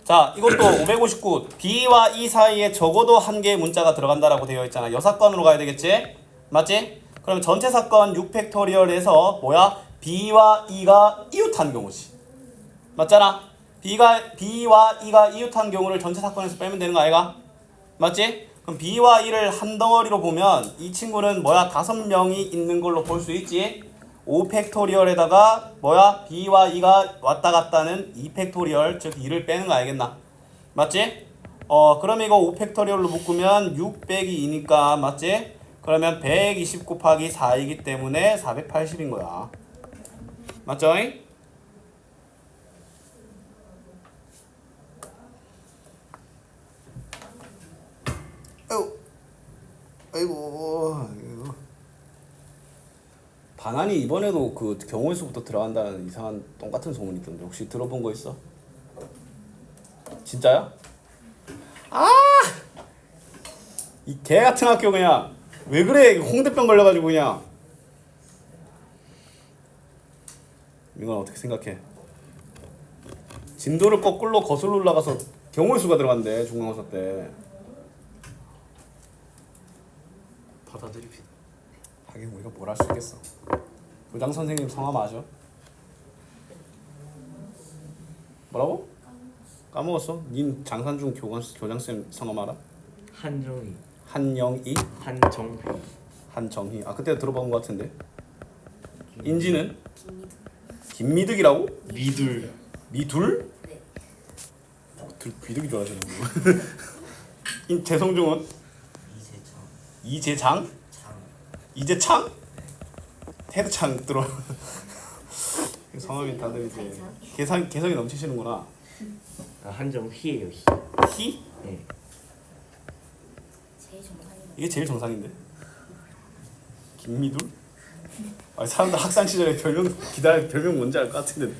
자, 이것도 559. B와 E 사이에 적어도 한 개의 문자가 들어간다라고 되어 있잖아. 여사건으로 가야 되겠지? 맞지? 그럼 전체 사건 6팩토리얼에서 뭐야? B와 E가 이웃한 경우지. 맞잖아? B와 E가 이웃한 경우를 전체 사건에서 빼면 되는 거 아이가? 맞지? 그럼 B와 E를 한 덩어리로 보면 이 친구는 뭐야? 5명이 있는 걸로 볼 수 있지? 5팩토리얼에다가 뭐야? B와 E가 왔다 갔다는 2팩토리얼, 즉 2를 빼는 거 알겠나? 맞지? 그럼 이거 5팩토리얼로 묶으면 6 빼기 2니까 맞지? 그러면 120 곱하기 4이기 때문에 480인 거야. 맞죠? 아이고. 반환이 이번에도 그 경우의 수부터 들어간다는 이상한 똥같은 소문이 있던데 혹시 들어본 거 있어? 진짜야? 아! 이 개 같은 학교 그냥 왜 그래? 홍대병 걸려가지고 그냥. 이건 어떻게 생각해? 진도를 거꾸로 거슬러 올라가서 경우의 수가 들어간대 중간고사 때. 받아들입시다. 하긴 우리가 뭘 할 수 있겠어. 교장 선생님 성함 아죠? 뭐라고? 까먹었어? 닌 장산중 교장쌤 성함 알아? 한정희, 한영희? 한정희, 한정희. 아 그때 들어본 것 같은데. 인지는? 김미득이라고? 미둘, 미둘? 네. 비득이 좋아하시는 거. 재성중은? 이세창. 이재장? 창. 이재창? 헤드창 들어. 성함이 다들 이제 개성이 넘치시는구나. 아, 한정희예요. 희. 희? 네. 제일 정상인 이게 제일 정상인데. 김미둘? 아 사람들 학창 시절에 별명 뭔지 알 것 같은데.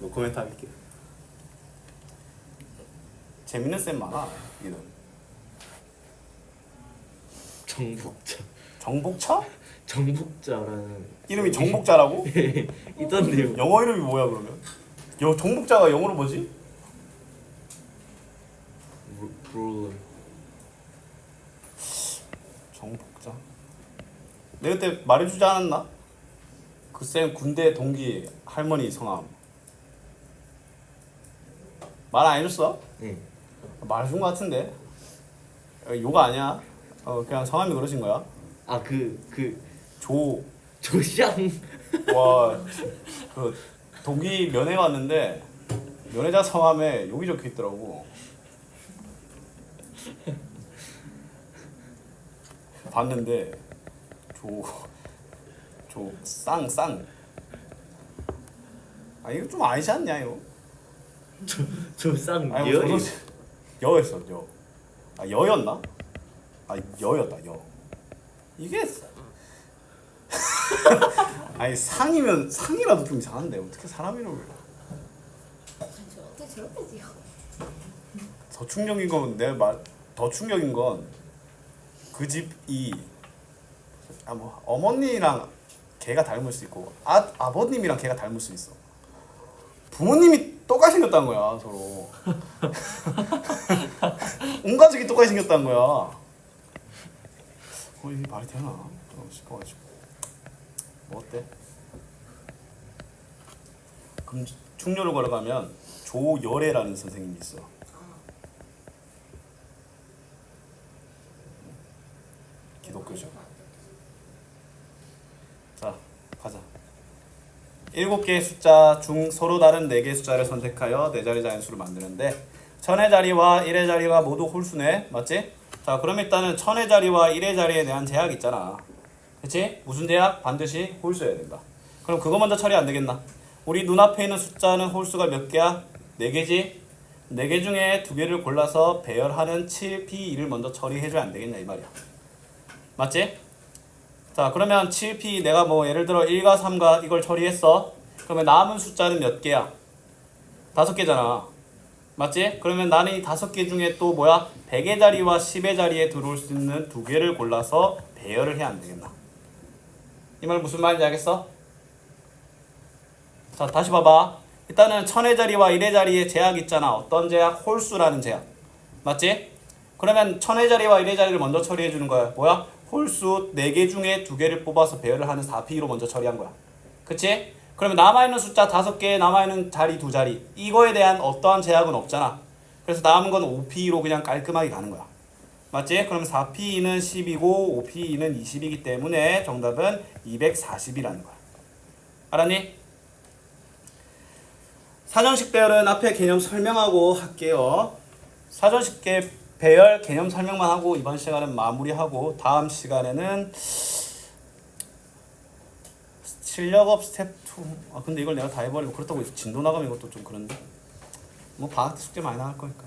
뭐 코멘트 할게. 재밌는 쌤 많아. 이런. 정복자. 정복차? 정복자라는 이름이 정복자라고? 있던데요. 영어 이름이 뭐야 그러면? 정복자가 영어로 뭐지? 브롤러. 정복자. 내가 그때 말해주지 않았나? 그 쌤 군대 동기 할머니 성함. 말 안 해줬어? 네. 말해준 것 같은데. 욕 아니야? 그냥 성함이 그러신 거야. 아 그 조. 조샹. 와, 그 동기 면회 왔는데 면회자 성함에 욕이 적혀 있더라고. 봤는데 쌍. 아 이거 좀 아니지 않냐 이거? 조상 아니 여. 뭐 여였어 여. 아 여였나? 아 여였다 여. 이게 아니 상이면 상이라도 좀 이상한데 어떻게 사람 이름을 어떻게 저렇게 지어? 더 충격인 건 내 말 더 충격인 건 그 집이 뭐 어머니랑 걔가 닮을 수 있고 아버님이랑 걔가 닮을 수 있어. 부모님이 똑같이 생겼다는 거야 서로. 온 가족이 똑같이 생겼다는 거야. 이게 말이 되나 싶어가지고. 뭐 어때? 그럼 충렬을 걸어가면 조열애라는 선생님이 있어. 기독교죠. 자, 가자. 7개의 숫자 중 서로 다른 4개의 숫자를 선택하여 4자리 자연수를 만드는데 1000의 자리와 1의 자리가 모두 홀수네. 맞지? 자, 그럼 일단은 1000의 자리와 1의 자리에 대한 제약이 있잖아. 그치? 무슨 제약? 반드시 홀수여야 된다. 그럼 그거 먼저 처리 안 되겠나? 우리 눈앞에 있는 숫자는 홀수가 몇 개야? 4개지? 4개 중에 2개를 골라서 배열하는 7P2를 먼저 처리해줘야 안 되겠냐 이 말이야. 맞지? 자, 그러면 7P 내가 뭐 예를 들어 1과 3과 이걸 처리했어. 그러면 남은 숫자는 몇 개야? 5개잖아. 맞지? 그러면 나는 이 5개 중에 또 뭐야? 100의 자리와 10의 자리에 들어올 수 있는 2개를 골라서 배열을 해야 안 되겠나? 이 말 무슨 말인지 알겠어? 자, 다시 봐봐. 일단은 1000의 자리와 1의 자리에 제약이 있잖아. 어떤 제약? 홀수라는 제약. 맞지? 그러면 1000의 자리와 1의 자리를 먼저 처리해 주는 거야. 뭐야? 홀수 4개 중에 2개를 뽑아서 배열을 하는 4P로 먼저 처리한 거야. 그치? 그러면 남아있는 숫자 5개, 남아있는 자리 2자리. 이거에 대한 어떠한 제약은 없잖아. 그래서 남은 건 5P로 그냥 깔끔하게 가는 거야. 맞지? 그럼 4P는 10이고 5P는 20이기 때문에 정답은 240이라는 거야. 알았니? 사전식 배열은 앞에 개념 설명하고 할게요. 사전식 배열 개념 설명만 하고 이번 시간은 마무리하고 다음 시간에는 실력업 스텝 2. 아 근데 이걸 내가 다 해버리고 그렇다고 진도 나가면 이것도 좀 그런데 뭐 방학 때 숙제 많이 나갈 거니까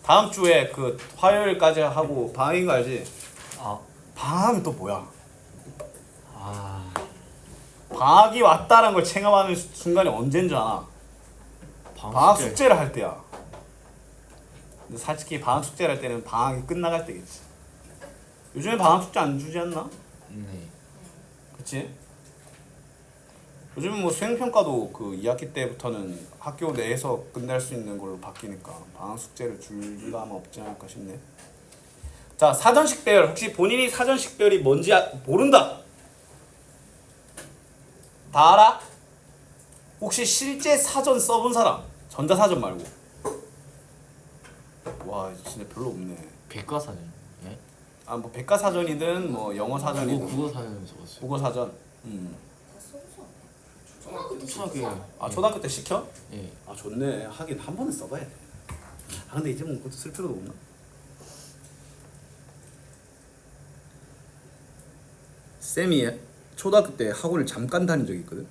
다음 주에 그 화요일까지 하고 방학인 거 알지? 아. 방학은 또 뭐야? 아. 방학이 왔다는 걸 체감하는 순간이 언제인 줄 아나? 방학 숙제를 할 때야. 근데 솔직히 방학 숙제를 할 때는 방학이 끝나갈 때겠지. 요즘에 방학 숙제 안 주지 않나? 네. 그치? 요즘은 뭐 수행평가도 그 2학기 때부터는 학교 내에서 끝낼 수 있는 걸로 바뀌니까 방학 숙제를 줄 리가 아마 없지 않을까 싶네. 자, 사전식 배열. 혹시 본인이 사전식 배열이 뭔지 모른다? 다 알아? 혹시 실제 사전 써본 사람? 전자사전 말고. 와, 진짜 별로 없네. 백과사전. 예? 아, 뭐 백과사전이든 뭐 영어사전이든 국어사전 적었어요. 국어사전. 다 써보지 않나? 초등학교 때 초등학교. 시켰어. 아, 초등학교 때 시켜? 예. 아, 좋네. 하긴 한 번은 써봐야 돼. 아, 근데 이제 뭐 그것도 쓸 필요도 없나? 쌤이 초등학교 때 학원을 잠깐 다닌 적이 있거든.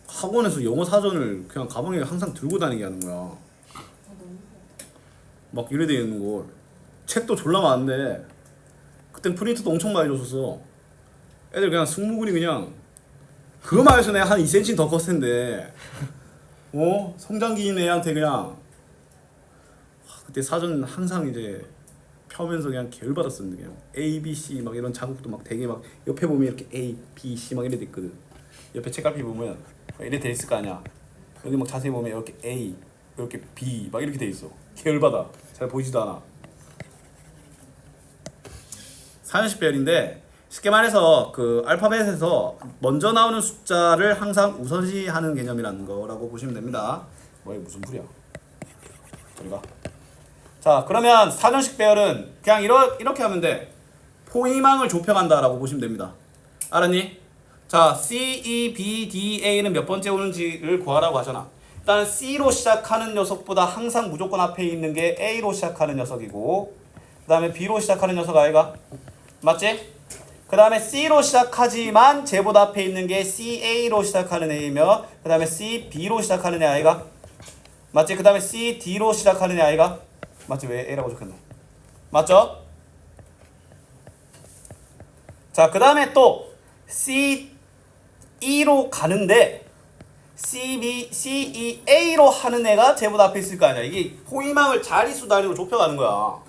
학원에서 영어 사전을 그냥 가방에 항상 들고 다니게 하는 거야. 너무 막 이래 돼 있는 걸. 책도 졸라 많은데 그땐 프린트도 엄청 많이 줬었어. 애들 그냥 승무근이 그냥 그거만 해서 내가 한 2cm 더 컸을 텐데 성장기인 애한테 그냥 그때 사전 항상 이제 펴면서 그냥 개열받았었는데 그냥 A, B, C 막 이런 자국도 막 되게 막 옆에 보면 이렇게 A, B, C 막 이래 돼 있거든. 옆에 책갈피 보면 이래 돼 있을 거 아니야. 여기 막 자세히 보면 이렇게 A, 이렇게 B 막 이렇게 돼 있어. 개열받아. 잘 보이지도 않아. 4년식 배열인데 쉽게 말해서 그 알파벳에서 먼저 나오는 숫자를 항상 우선시하는 개념이라는 거라고 보시면 됩니다. 뭐야 무슨 풀이야? 저리 가. 자 그러면 4년식 배열은 그냥 이렇게 하면 돼. 포위망을 좁혀간다라고 보시면 됩니다. 알았니? 자 C, E, B, D, A는 몇 번째 오는지를 구하라고 하잖아. 일단 C로 시작하는 녀석보다 항상 무조건 앞에 있는 게 A로 시작하는 녀석이고 그 다음에 B로 시작하는 녀석 아이가? 맞지? 그 다음에 C로 시작하지만 쟤보다 앞에 있는 게 CA로 시작하는 A며 그 다음에 CB로 시작하는 애 아이가? 맞지? 그 다음에 CD로 시작하는 애 아이가? 맞지? 왜 A라고 적혔나? 맞죠? 자, 그 다음에 또 CE로 가는데 CEA로 하는 애가 쟤보다 앞에 있을 거 아니야. 이게 포위망을 자릿수 단위로 좁혀가는 거야.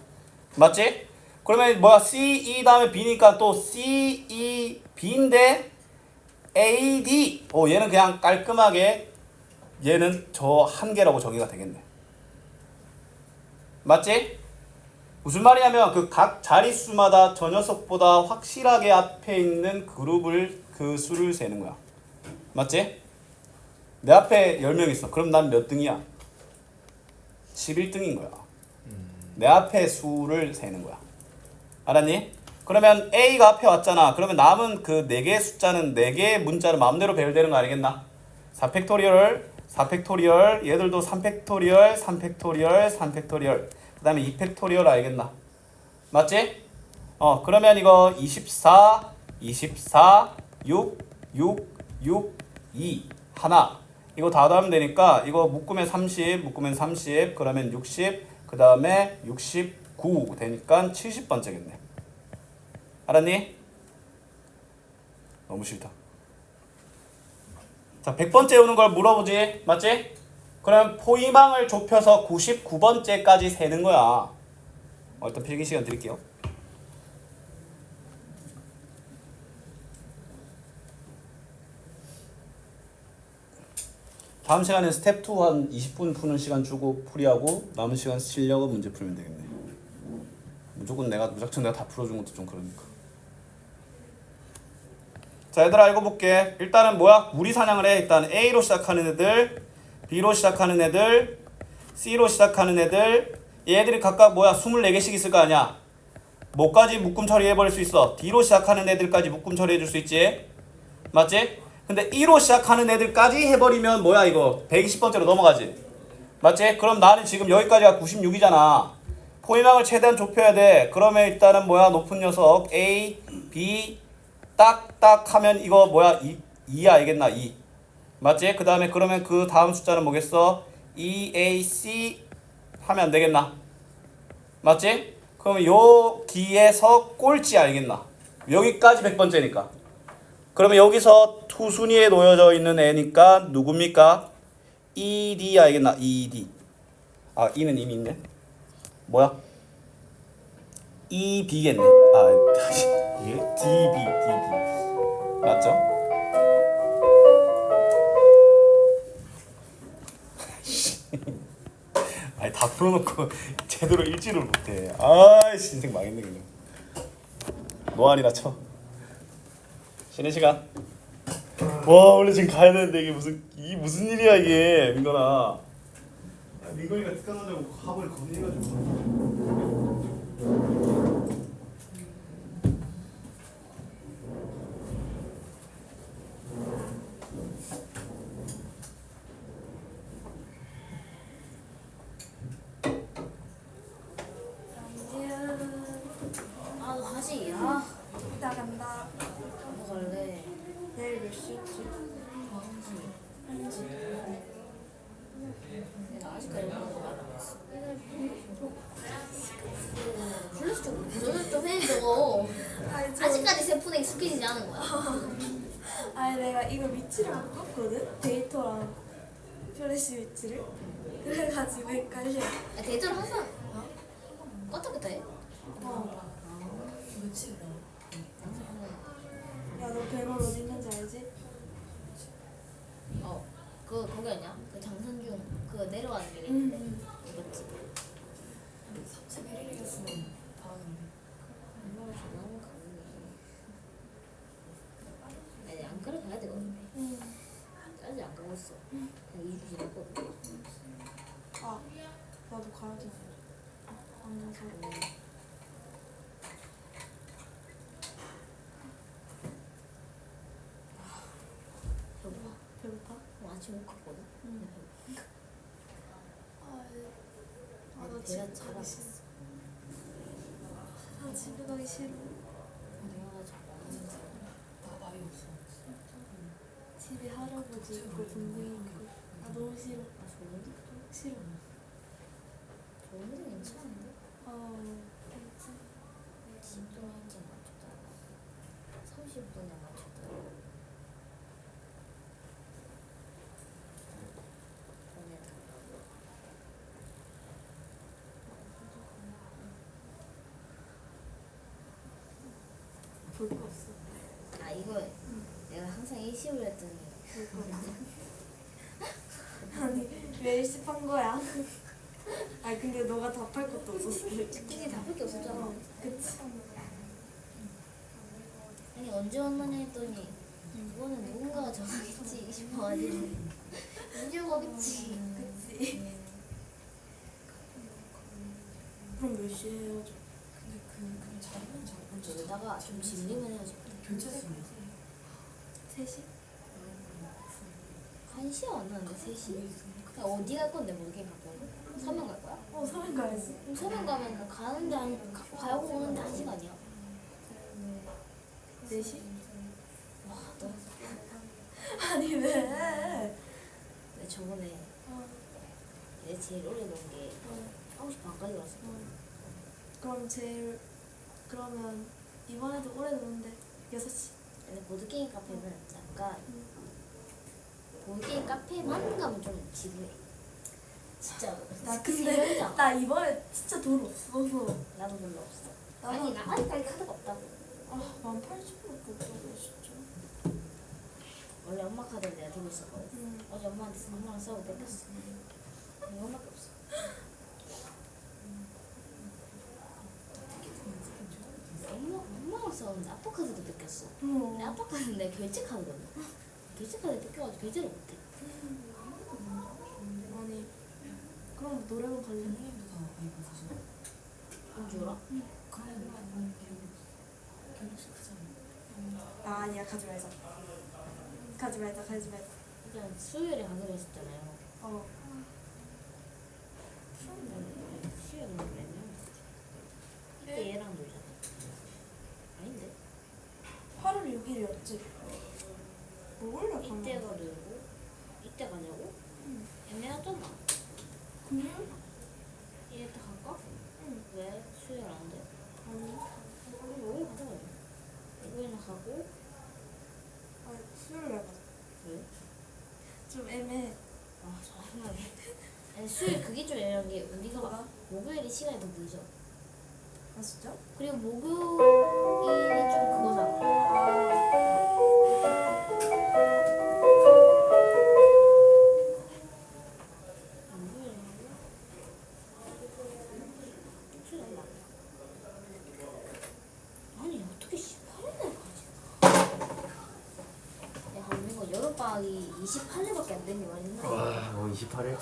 맞지? 그러면 뭐야 CE 다음에 B니까 또 CEB인데 AD 얘는 그냥 깔끔하게 얘는 저 한 개라고 정의가 되겠네. 맞지? 무슨 말이냐면 그 각 자릿수마다 저 녀석보다 확실하게 앞에 있는 그룹을 그 수를 세는 거야. 맞지? 내 앞에 10명 있어. 그럼 난 몇 등이야? 11등인 거야. 내 앞에 수를 세는 거야. 알았니? 그러면 A가 앞에 왔잖아. 그러면 남은 그 4개의 숫자는 4개의 문자를 마음대로 배열되는 거 아니겠나? 4팩토리얼, 4팩토리얼, 얘들도 3팩토리얼, 3팩토리얼, 3팩토리얼 그 다음에 2팩토리얼 알겠나? 맞지? 그러면 이거 24, 24, 6, 6, 6, 2 하나 이거 다 더하면 되니까 이거 묶으면 30, 묶으면 30 그러면 60, 그 다음에 69 되니까 70번째겠네. 알았니? 너무 싫다. 자, 100번째 오는 걸 물어보지. 맞지? 그럼 포위망을 좁혀서 99번째까지 세는 거야. 일단 필기 시간 드릴게요. 다음 시간에 스텝 2 한 20분 푸는 시간 주고 풀이하고 남은 시간 쉬려고 문제 풀면 되겠네. 무조건 무작정 내가 다 풀어준 것도 좀 그러니까. 자 얘들아 읽어볼게. 일단은 뭐야? 무리 사냥을 해. 일단 A로 시작하는 애들, B로 시작하는 애들, C로 시작하는 애들. 얘들이 각각 뭐야? 24개씩 있을 거 아니야. 뭐까지 묶음 처리해버릴 수 있어? D로 시작하는 애들까지 묶음 처리해줄 수 있지? 맞지? 근데 E로 시작하는 애들까지 해버리면 뭐야 이거 120번째로 넘어가지. 맞지? 그럼 나는 지금 여기까지가 96이잖아. 포위망을 최대한 좁혀야 돼. 그러면 일단은 뭐야 높은 녀석 A, B 딱딱 하면 이거 뭐야 2 알겠나? 2 맞지? 그 다음에 그러면 그 다음 숫자는 뭐겠어? E, A, C 하면 안 되겠나? 맞지? 그럼 여기에서 꼴찌 알겠나? 여기까지 100번째니까. 그러면 여기서 투순위에 놓여져 있는 애니까 누굽니까? ED 알겠나? ED. 아, E는 이미 있네. 뭐야? EB겠네. 예? DB. 맞죠? 아니 다 풀어놓고 제대로 읽지를 못해. 아이씨 인생 망했네 그냥. 노안이나 쳐. 쉬는 시간. 와 원래 지금 가야 되는데 이게 무슨 일이야 이게 민건아. 민건이가 특강하자고 학원을 건의해가지고. 아, 너 가지. 아, 이따 갑니다. 아직까지 세폰에 익숙해지지 않은 거야. 아니 내가 이거 위치를 바꿨거든? 데이터랑 플래시 위치를. 그래가지고 헷갈려. 야, 데이터를 항상 껐다겠다 해. 어. 그렇지 그럼. 야너 배럴 어디 있는지 알지? 그 거기 아니야? 그 장선중 그 내려가는 길에 있는데. 맞지? 3.1일이었으면 다음인데. 얼마나 좋아하는 가문이. 아니 안 그래 가야 되거든. 아직 안 가고 있어. 한 2주 지났거든. 아 나도 가야 돼. 안 가서. 배고파. 배고파? 아침 못 갔거든. 근데 배고파. 아나 내가 집에 가기 잘하고 싫어. 있어. 나 집에 가기 싫어. 내가 자꾸 안 하는 거. 나 말이 없어. 집에 할아버지 있고 동생이 있고. 나 너무 싫어. 아 좋은데? 싫어. 좋은데 괜찮은데? 그렇지. 10분 일찍 맞췄잖아. 30분에 맞췄잖아. 보내달라고. 볼 거 없어. 아 이거 내가 항상 일시불 했더니 볼 거 없어. 아니 왜 일십한 거야? 아 근데 너가 답할 것도 없었어. 솔직히 답할 게 없었잖아. 그치. 아니 언제 왔느냐 했더니 이거는 누군가가 정하겠지 싶어가지고 언제 오겠지. 그치. 그럼 몇 시에 헤어져? 근데 그냥 자면 자고 그러다가 좀 질리면 해야지. 괜찮습니다. 3시? 1시에 왔나는데 3시? 어디 갈 건데 모르게 갈 거고? 서면 갈 거야? 서울 가야지. 그럼 서면 가면 가는데 가고 오는데 1시간이야. 4시? 와너 아니 왜? 내 저번에 내 제일 오래 논게 9시 반까지 왔어. 그러면 이번에도 오래 노는데 6시? 근데 보드게임 카페는 약간 보드게임 카페만 가면 좀 지루해. 진짜 나 그 근데 세련이잖아. 나 이번에 진짜 돈 없어서 나도 별로 없어. 나는- 아니 나 아직까지 카드가 없다고. 18,000원밖에 없다고 진짜. 원래 엄마 카드를 내가 들고 있었거든. 응. 어제 엄마한테 3만원 써고 뺏겼어. 이거밖에 없어. 엄마랑 싸우는데 아빠 카드도 뺏겼어. 내 아빠 카드는 내 결제 카드거든. 결제 카드 뺏겨가지고 결제를 못해. 아니 그럼 노래방 갈래? 선생님도 다 아이고 사실. 뭔줄 알아? 그러면 결혼식 하잖아. 아니야 가지 말자. 가지 말자. 일단 수요일에 가기로 했었잖아요. 수요일에 놀면 이때 얘랑 놀잖아. 아닌데? 8월 6일이었지. 뭐 올라 가면? 이때가 놀고 이때 가냐고? 애매하잖아. 금요일? 이때 갈까? 응. 왜? 수요일 안 돼? 아니. 우리 여기 가자 그래. 이거는 가고 아 수요일 날 가자. 왜? 좀 애매해. 아 짜증나게. 아니 수요일 그게 좀 애매한 게 우리가 뭐가? 목요일이 시간이 더 늦어. 아 진짜? 그리고 목요일이 좀 그거잖아. 아니 어떻게 18일날 가지? 야 그리고 여름방학이 28일밖에 안 되는 게 말이 되나? 와, 28일?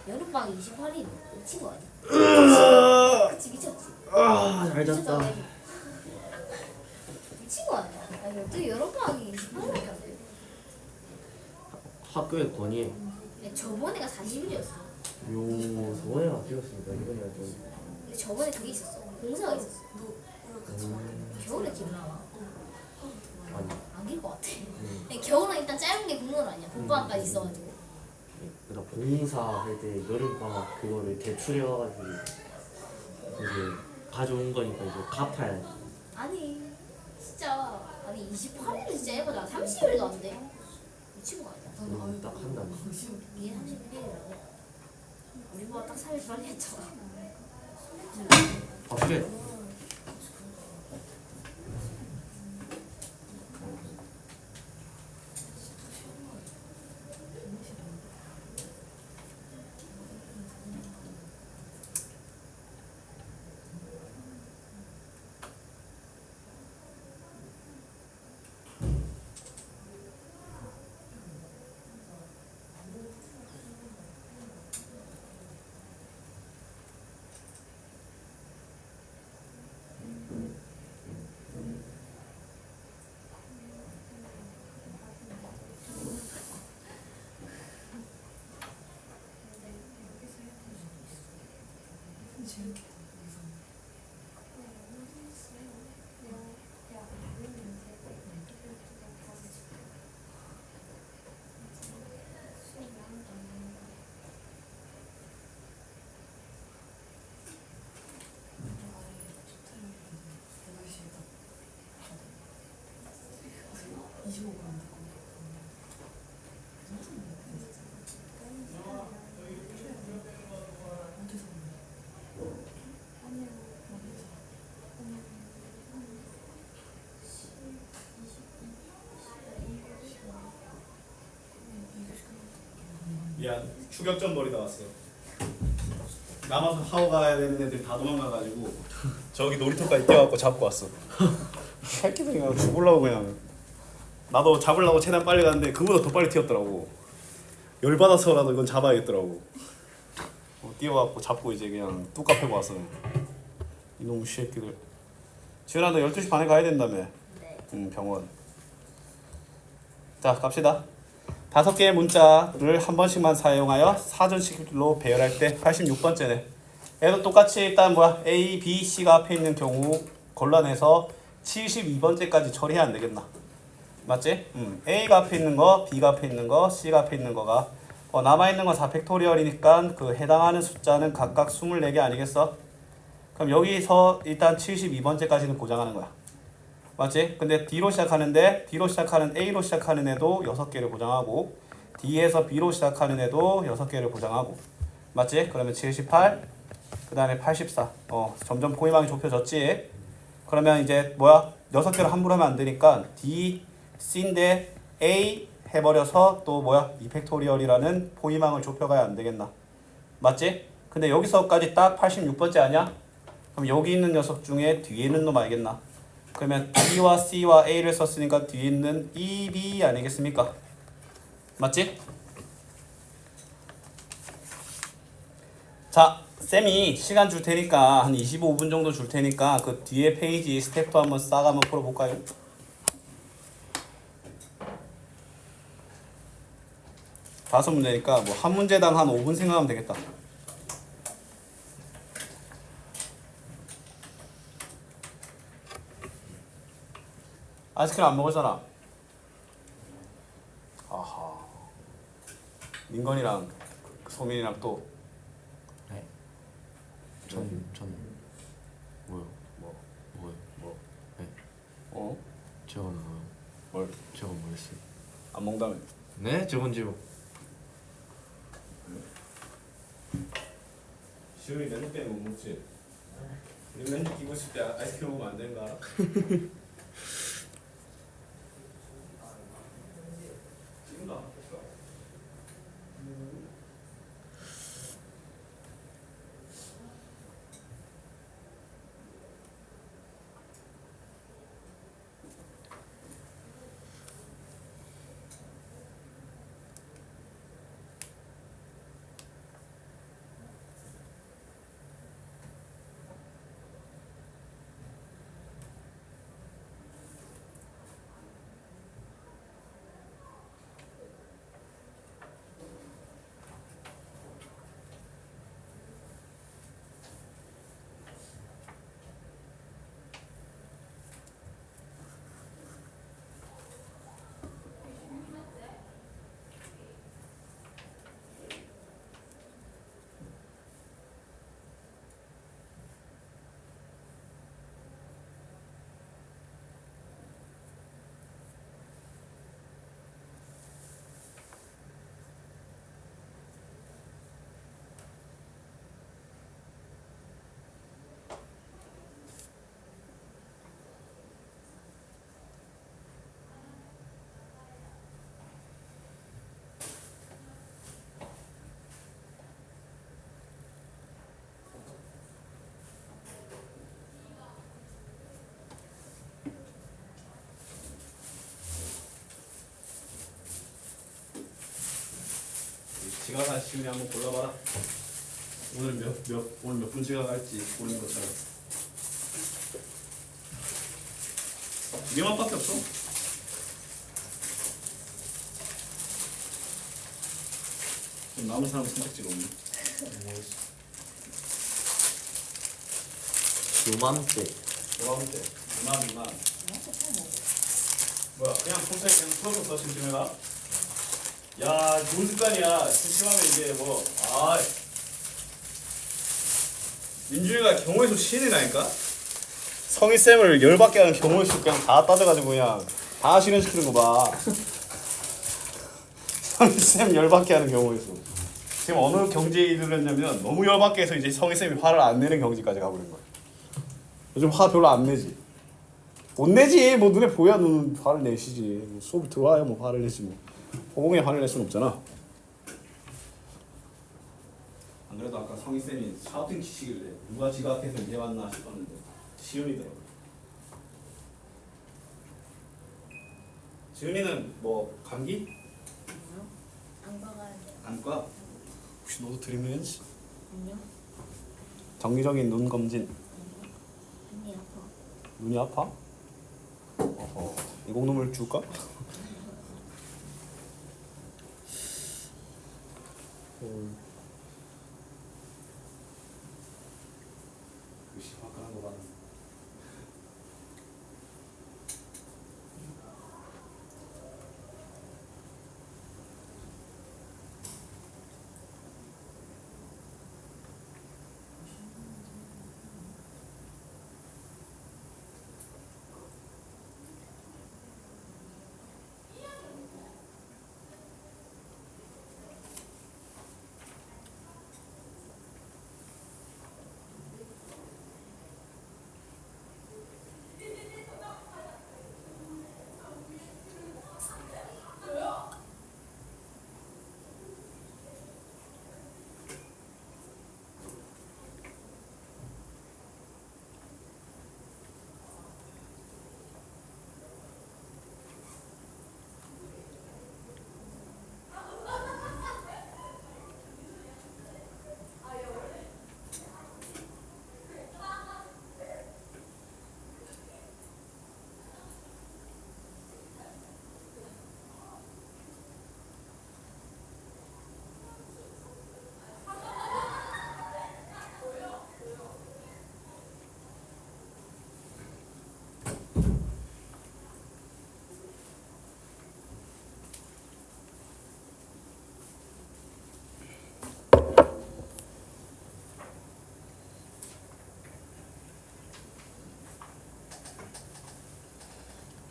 여름방학이 28일이 미친 거 아니야? 그치 미쳤지? 잘 잤다. 미쳤잖아. 미친 거 아니야? 아니 어떻게 여름방학이 28일밖에 안 돼? 학교에 건의해. 야, 저번에가 40일이었어. 요, 저번에가 비었습니다. 이번에가 좀. 근데 저번에 그게 있었어. 공사가 있었어. 음, 겨울에 기나와? 아니. 안길 것 같아. 겨울은 일단 짧은 게 국룰 아니야. 봄방학까지 있어가지고. 그러니까 봉사할 때 여름방학 그거를 대출해와가지고 이제 가져온 거니까 이제 갚아야지. 아니 진짜. 아니 28일은 진짜 해보자. 30일도 안 돼. 미친 거 아니야? 딱한 달. 이게 31일이라고. 우리보다 딱 3일 빨리 했잖아. 밖에 미안, 추격전 벌이다 왔어. 남아서 하고 가야 되는 애들이 다 도망가가지고 저기 놀이터까지 뛰어갖고 잡고 왔어. 새끼들이 그냥 죽으려고 그냥. 나도 잡으려고 최대한 빨리 갔는데 그보다 더 빨리 튀었더라고. 열받아서라도 이건 잡아야겠더라고. 뛰어갖고 잡고 이제 그냥 뚝 앞에 왔어. 이놈 새끼들. 지현아 너 12시 반에 가야 된다며. 네. 병원. 자 갑시다. 5개의 문자를 한 번씩만 사용하여 사전식으로 배열할 때 86번째네. 얘도 똑같이 일단 뭐야 A, B, C가 앞에 있는 경우 골라내서 72번째까지 처리해야 안 되겠나? 맞지? A가 앞에 있는 거, B가 앞에 있는 거, C가 앞에 있는 거가 남아있는 건 4팩토리얼이니까 그 해당하는 숫자는 각각 24개 아니겠어? 그럼 여기서 일단 72번째까지는 고정하는 거야. 맞지? 근데 D로 시작하는데 D로 시작하는 A로 시작하는 애도 6개를 보장하고 D에서 B로 시작하는 애도 6개를 보장하고 맞지? 그러면 78, 그 다음에 84. 점점 포위망이 좁혀졌지? 그러면 이제 뭐야? 6개를 함부로 하면 안 되니까 D, C인데 A 해버려서 또 뭐야? 2팩토리얼이라는 포위망을 좁혀가야 안 되겠나? 맞지? 근데 여기서까지 딱 86번째 아니야? 그럼 여기 있는 녀석 중에 뒤에 있는 놈 알겠나? 그러면 D와 C와 A를 썼으니까 뒤에 있는 E, B 아니겠습니까? 맞지? 자, 쌤이 시간 줄 테니까 한 25분 정도 줄 테니까 그 뒤에 페이지 스텝도 한번 싹 한번 풀어볼까요? 다섯 문제니까 뭐 한 문제당 한 5분 생각하면 되겠다. 아이스크림 안 먹었잖아. 아하. 민건이랑 소민이랑 또 네. 전 뭐요? 뭐요? 뭐? 네. 뭘? 저건 뭐요? 저건 뭐였어요? 안 먹다며. 네? 저건 지금 시우이 맨날 때문에 못 먹지. 우리 맨날 끼고 싶을 때 아이스크림 먹으면 안 되는 거 알아? 지금도 안 먹었어. 지각할 시간이 한번 골라봐라. 오늘 몇 분 지각할지 고르는 것처럼. 두 개만밖에 없어. 그럼 남은 사람 선택지가 없네. 요맘때. 요맘때 이만. 뭐야 그냥 평소에 그냥 풀어줬어 심심해가? 야 좋은 습관이야. 심심하면 이게 뭐 민준이가 경호에서 신이라니까? 성희쌤을 열받게 하는 경호에서 그냥 다 따져가지고 그냥 다 실현시키는 거 봐. 성희쌤 열받게 하는 경호에서 지금 어느 경지에 이르렀냐면 너무 열받게 해서 이제 성희쌤이 화를 안 내는 경지까지 가버린 거야. 요즘 화 별로 안 내지. 못 내지. 뭐 눈에 보여야 눈 화를 내시지. 뭐 수업이 들어와야 뭐 화를 내지 뭐. 호봉에 화를 낼 수는 없잖아. 안 그래도 아까 성희쌤이 샤우팅 치시길래 누가 지각해서 이제 왔나 싶었는데 시윤이더라고. 시윤이는 뭐 감기? 안 가가야 돼. 안과? 혹시 너도 드리면스? 아니요. 정기적인 눈 검진. 눈이 아파. 눈이 아파? 어허. 인공눈물 줄까? 글씨 화끈한 거 봐.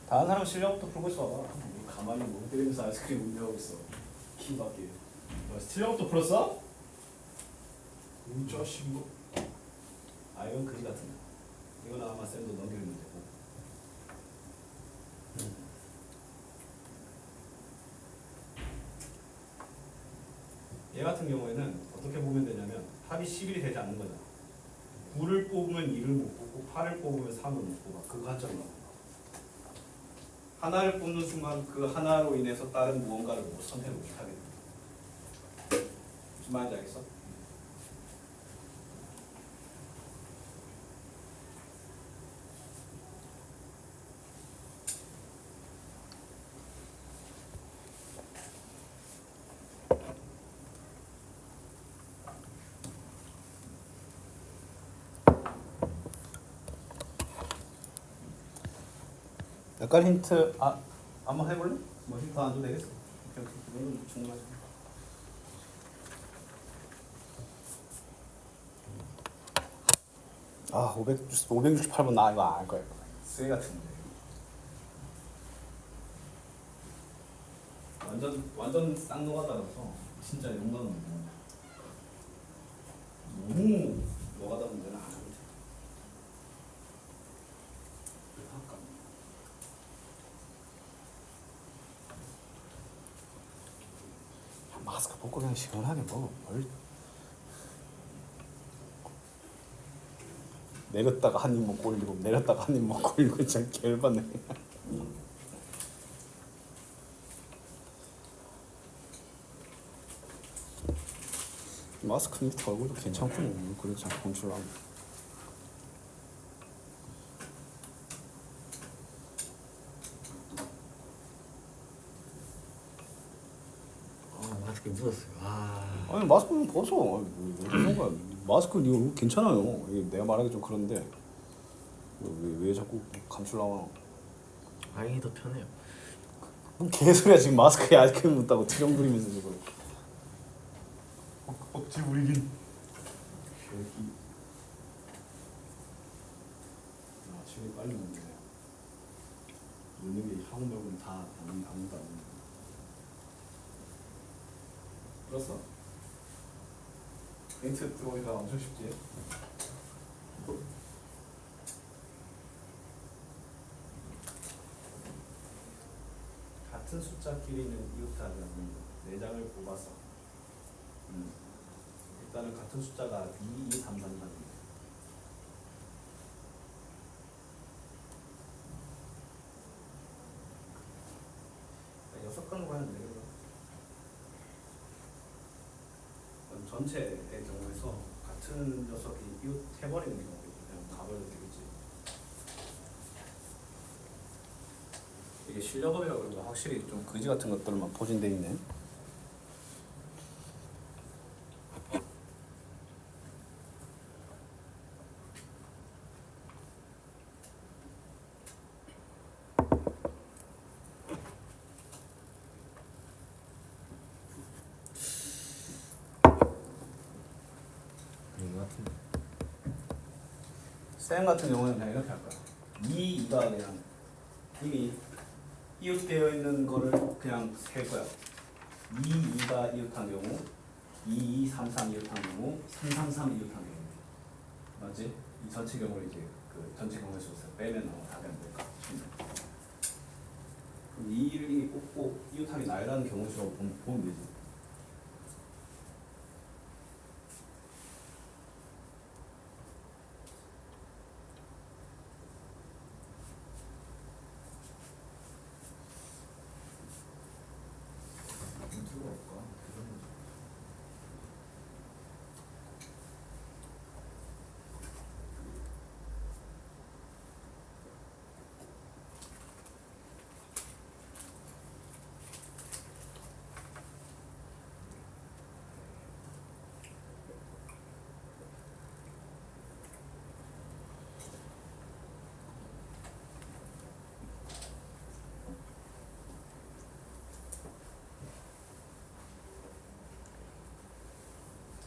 다른 사람 실력부터 풀고 있어 봐봐. 가만히 멍 때리면서 아이스크림 운영하고 있어. 키밖에. 실력부터 풀었어? 이 자식 뭐. 아 이건 그지 같은데. 이건 아마 쌤도 넘기는 문제고. 얘 같은 경우에는 어떻게 보면 되냐면 합이 11이 되지 않는 거잖아. 9를 뽑으면 2를 못 뽑고 8을 뽑으면 3을 못 뽑아. 그 관점으로. 하나를 뽑는 순간 그 하나로 인해서 다른 무언가를 못 선택을 못 하게 됩니다. 무슨 말인지 알겠어? 약간 힌트 한번 해볼래? 뭐 힌트 안 줘도 되겠어. 이건 충분하지. 아 568번 나 이거 알 거야. 쓰레 같은 문제. 완전 쌍노가다라서 진짜 용감은 너무 노가다 문제는 안 하면 돼. 마스크 벗고 그냥 시원하게 먹어. 뭘 내렸다가 한 입 먹고 올리고 내렸다가 한 입 먹고 올리고 진짜 개열받네. 마스크 밑에 얼굴도 괜찮군요. 그래도 참 검출하고. 마스크 묻었어요. 아니 마스크는 벗어. 왜 그런 거야? 마스크 이거 얼굴 괜찮아요. 이게 내가 말하기 좀 그런데 왜 자꾸 감출나와? 아이 더 편해요. 그럼 개소리야 지금 마스크에 아이스크림 묻다고 투정 부리면서 지금. 억지 부리긴. 아침에 빨리 먹네. 먹는 게 학원 말고는 다 아무도 안 먹는. 들었어? 멘트 들어오니까 엄청 쉽지? 같은 숫자끼리 있는 이웃하는 4장을 뽑아서 일단은 같은 숫자가 2, 2, 3, 3, 3입니다. 여섯 가지고 하면 되겠네. 전체의 경우에서 같은 녀석이 이웃 해버리는 경우 그냥 가버려도 되겠지. 이게 실력업이라 그러고 확실히 좀 거지 같은 것들만 포진돼 있네. 이거 같은데. 쌤 같은 경우는 그냥 이렇게 할 거야. 2, 2가 그냥 이미 이웃되어 있는 거를 그냥 셀 거야. 2, 2가 이웃한 경우, 2, 2, 3, 3 이웃한 경우, 3, 3, 3 이웃한 경우. 맞지? 이 전체 경우를 이제 그 전체 경우의 수에서 빼면 답이 안 될까? 그럼 2를 뽑고 이웃하기 나이라는 경우 수라고 보면 되지.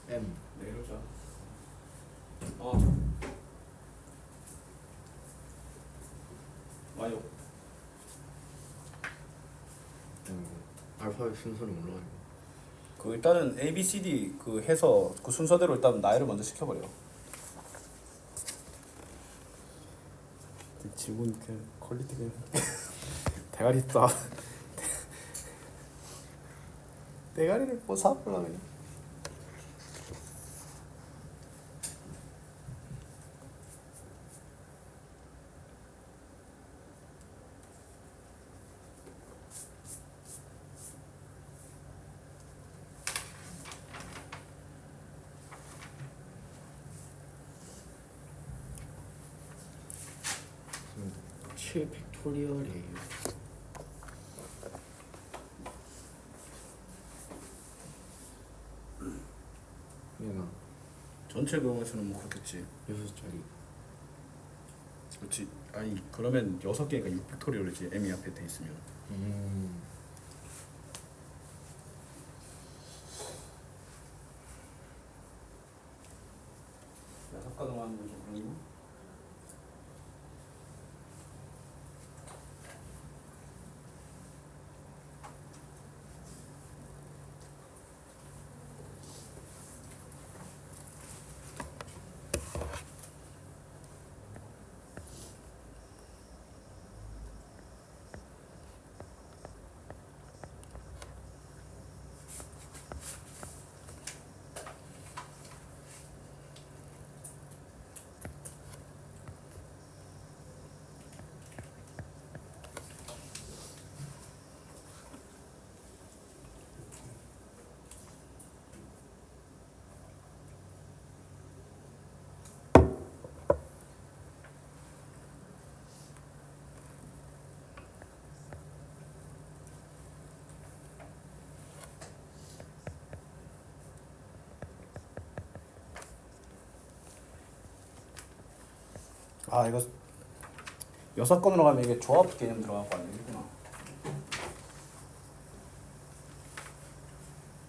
M. 네, 이러자. 와요. 알파벳 순서를 몰라가지고. 그 일단은 A, B, C, D 그 해서 그 순서대로 일단 나이를 먼저 시켜버려. 지금 그 퀄리티가 대가리 있다. 대가리를 뽀사보려 그냥. 팩토리얼이에요. 얘가 전체 경우에서는 뭐 그렇겠지. 6자리. 그렇지. 아니 그러면 6개가 6팩토리얼이지. M이 앞에 돼 있으면. 여섯 가동 하는 건좀 그런가? 아 이거 여사건으로 가면 이게 조합 개념 들어가고 안 되겠구나.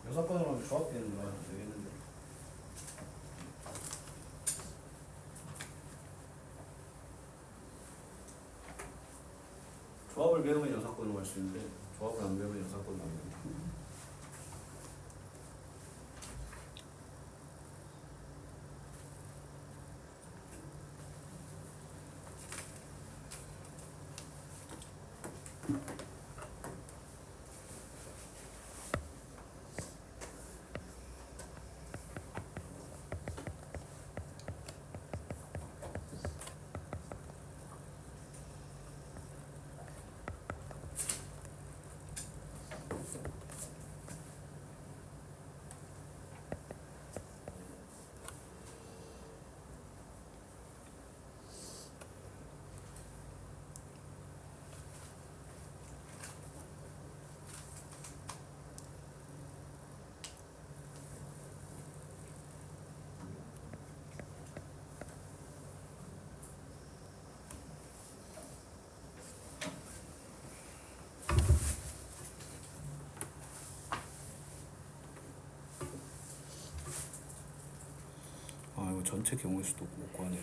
여사건으로 가면 조합 개념 들어가면 안 되겠는데. 조합을 배우면 여사건으로 갈 수 있는데 조합을 안 배우면 여사건으로 안 됩니다. 아 이거 전체 경우의 수도 못 구하네.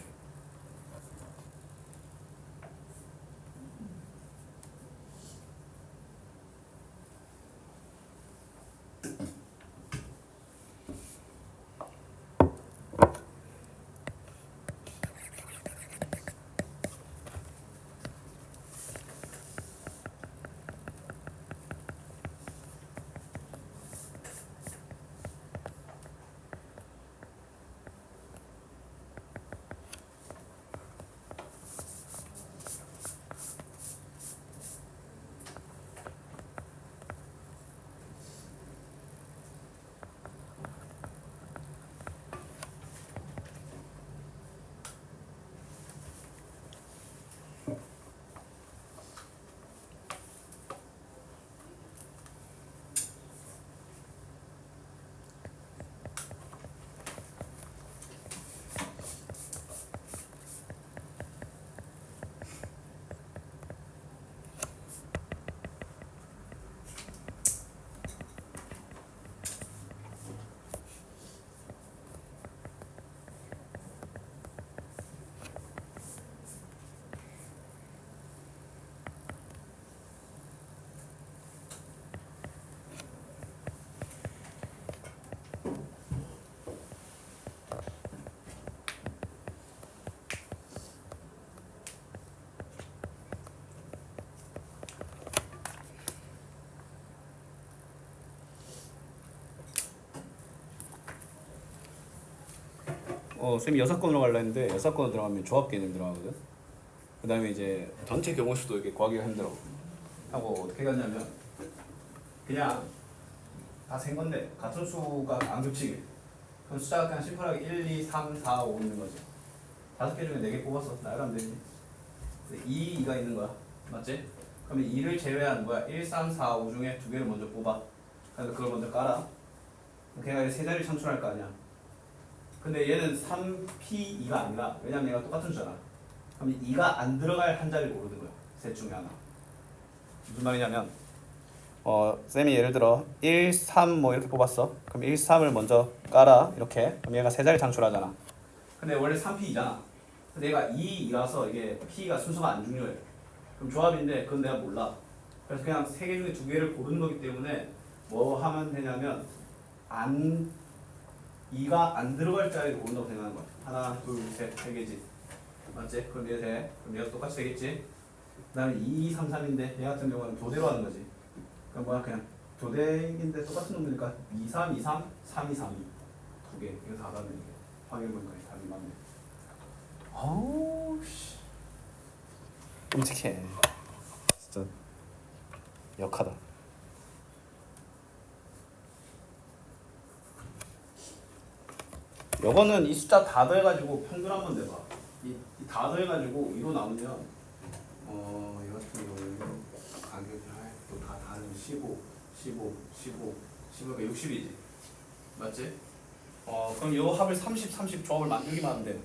쌤이 여사건으로 가려 했는데 여사건으로 들어가면 조합 개념 들어가거든. 그 다음에 이제 전체 경우 수도 이렇게 구하기가 힘들어. 하고 어떻게 갔냐면 그냥 다 센 건데 같은 수가 안 겹치게. 그럼 숫자가 그냥 심플하게 1, 2, 3, 4, 5 있는 거지. 5개 중에 4개 뽑았어. 나열하면 되지. 2, 2가 있는 거야. 맞지? 그러면 2를 제외한 거야. 1, 3, 4, 5 중에 2개를 먼저 뽑아. 그래서 그걸 먼저 깔아. 걔가 이제 세 자리를 창출할 거 아니야. 근데 얘는 3P2가 아니라 왜냐면 얘가 똑같은 수잖아. 그럼 2가 안 들어갈 한 자리를 고르는 거야. 셋 중에 하나. 무슨 말이냐면 쌤이 예를 들어 1, 3 뭐 이렇게 뽑았어. 그럼 1, 3을 먼저 깔아. 이렇게. 그럼 얘가 세 자리 창출하잖아. 근데 원래 3P2잖아. 근데 얘가 2라서 이게 P가 순서가 안 중요해. 그럼 조합인데 그건 내가 몰라. 그래서 그냥 3개 중에 2개를 고르는 거기 때문에 뭐 하면 되냐면 2가 안 들어갈 자리를 고른다고 생각하는 거야. 하나, 둘, 셋, 3개지. 맞지? 그럼 얘 돼. 그럼 얘가 똑같이 되겠지? 그 다음에 2, 2, 3, 3인데 얘 같은 경우는 교대로 하는 거지. 그럼 뭐야 그냥 교대인데 똑같은 놈이니까 2, 3, 2, 3, 3, 2, 3, 2 2개. 이거 다 받는 게 확인해보니까 답이 맞네. 아우 씨 끔찍해. 진짜 역하다. 요거는 이 숫자 다 더해가지고 평균 한번 내봐. 다 더해가지고 2로 나누면 이 같은 경우는 가격이 또다 다른 15, 15, 15, 15가 60이지. 맞지? 그럼 요 합을 30, 30 조합을 만들기만 하면 돼.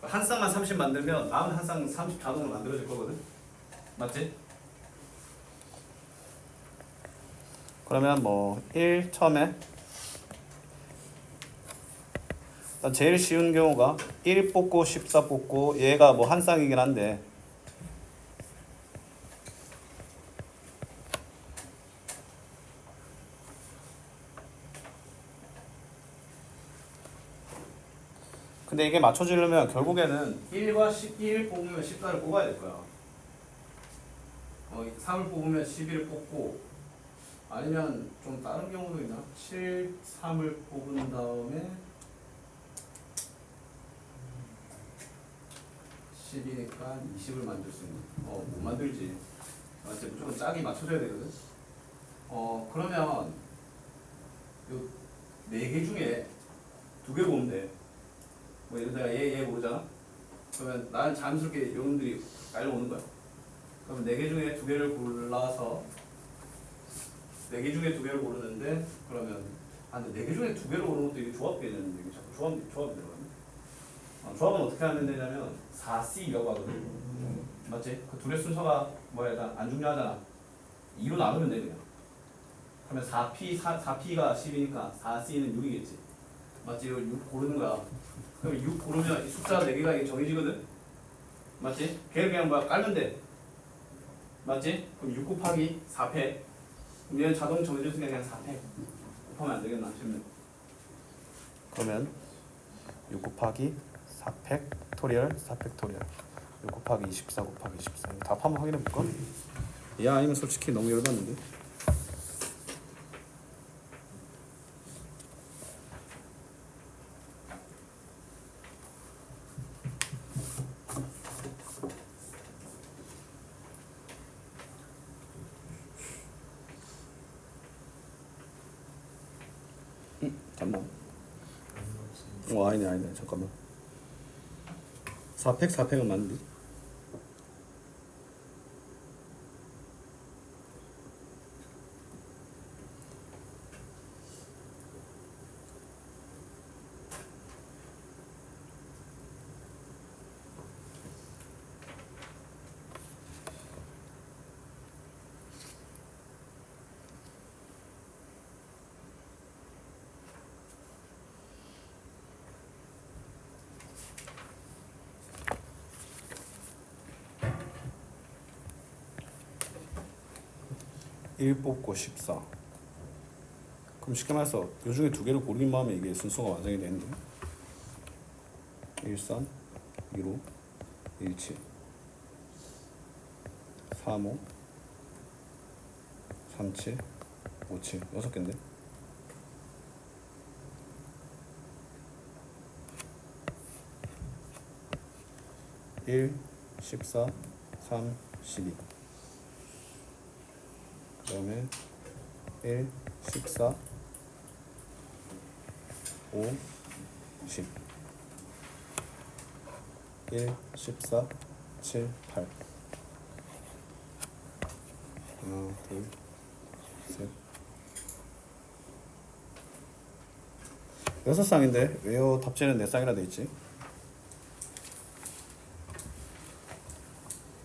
한 쌍만 30 만들면 남은 한 쌍 30 자동으로 만들어질 거거든. 맞지? 그러면 뭐 1 처음에 일단 제일 쉬운 경우가 1 뽑고 14 뽑고 얘가 뭐 한 쌍이긴 한데 근데 이게 맞춰지려면 결국에는 1과 11 뽑으면 14를 뽑아야 될 거야. 3을 뽑으면 11을 뽑고 아니면 좀 다른 경우도 있나? 7, 3을 뽑은 다음에 10이니까 20을 만들 수 있는. 못 만들지. 맞지? 무조건 짝이 맞춰져야 되거든. 그러면 요 4개 중에 2개 보면 돼. 뭐 예를 들어 얘 모르잖아? 그러면 나는 자연스럽게 요놈들이 깔려오는 거야. 그럼 4개 중에 2개를 골라서 4개 중에 2개를 고르는데 그러면 근데 4개 중에 2개를 고르는 것도 이게 조합 개념인데 이게 자꾸 조합이 들어가네. 조합은 어떻게 하면 되냐면 4C라고 하거든. 맞지? 그 둘의 순서가 뭐야 일단 안 중요하잖아. 2로 나누면 돼 그냥. 그러면 4P가 10이니까 4C는 6이겠지. 맞지? 이걸 6 고르는 거야. 그럼 6 고르면 이 숫자 4개가 이게 정해지거든? 맞지? 걔를 그냥 뭐야 깔면 돼. 맞지? 그럼 6 곱하기 4패. 그럼 얘는 자동 정해졌으니까 그냥 4패. 곱하면 안 되겠나 싶네. 그러면 6 곱하기 4팩토리얼 4팩토리얼 6 곱하기 24 곱하기 24 답 한번 확인해 볼까? 야 아니면 솔직히 너무 열받는데. 잠깐만. 아니네 잠깐만. 4팩은 맞는데? 일 뽑고 14. 그럼 쉽게 말해서 요 중에 2개를 고르기만 하면 이게 순서가 완성이 되는데 13, 15, 17, 35, 37, 57 6개인데 1, 14, 3, 12 그 다음에 1, 14, 5, 10 1, 14, 7, 8 하나, 둘, 셋 6쌍인데 왜요? 답지는 4쌍이라 돼있지?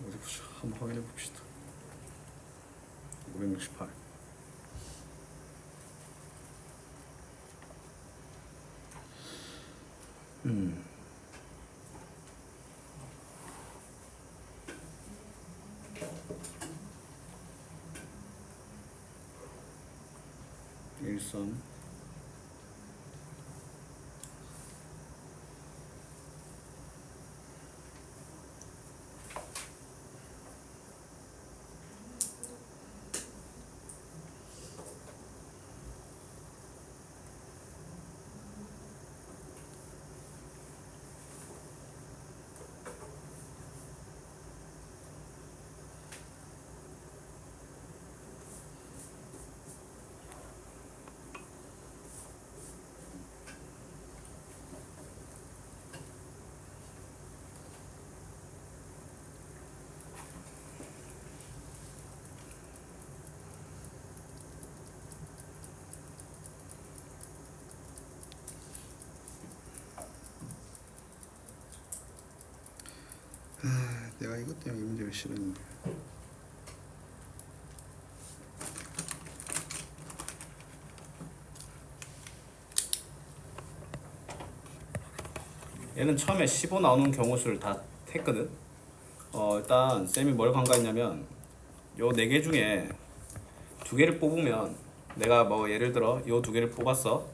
어디 보자. 한번 확인해 봅시다. 568 13 13 내가 이것 때문에 이 문제를 싫어했는데. 얘는 처음에 15 나오는 경우 수를 다 했거든. 일단 쌤이 뭘 간과했냐면 요 4개 중에 2개를 뽑으면 내가 뭐 예를 들어 요 2개를 뽑았어.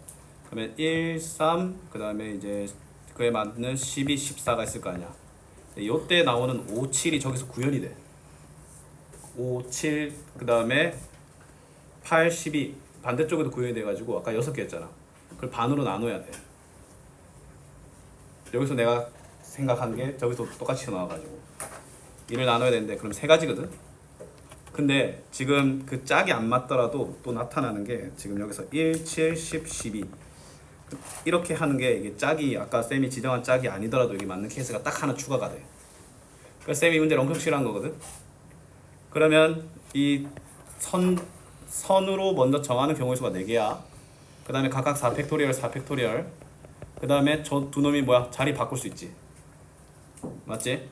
그러면 1, 3, 그 다음에 이제 그에 맞는 12, 14가 있을 거 아니야. 요때 나오는 5, 7이 저기서 구현이 돼. 5, 7, 그 다음에 8, 12 반대쪽에도 구현이 돼가지고 아까 6개 했잖아. 그걸 반으로 나눠야 돼. 여기서 내가 생각한 게 저기서 똑같이 나와가지고 이를 나눠야 되는데 그럼 3가지거든. 근데 지금 그 짝이 안 맞더라도 또 나타나는 게 지금 여기서 1, 7, 10, 12 이렇게 하는 게 이게 짝이 아까 쌤이 지정한 짝이 아니더라도 이게 맞는 케이스가 딱 하나 추가가 돼. 그래서 쌤이 문제를 엄청 싫어한 거거든. 그러면 이 선으로 먼저 정하는 경우의 수가 4개야. 그 다음에 각각 4팩토리얼 4팩토리얼. 그 다음에 저 두 놈이 뭐야? 자리 바꿀 수 있지. 맞지?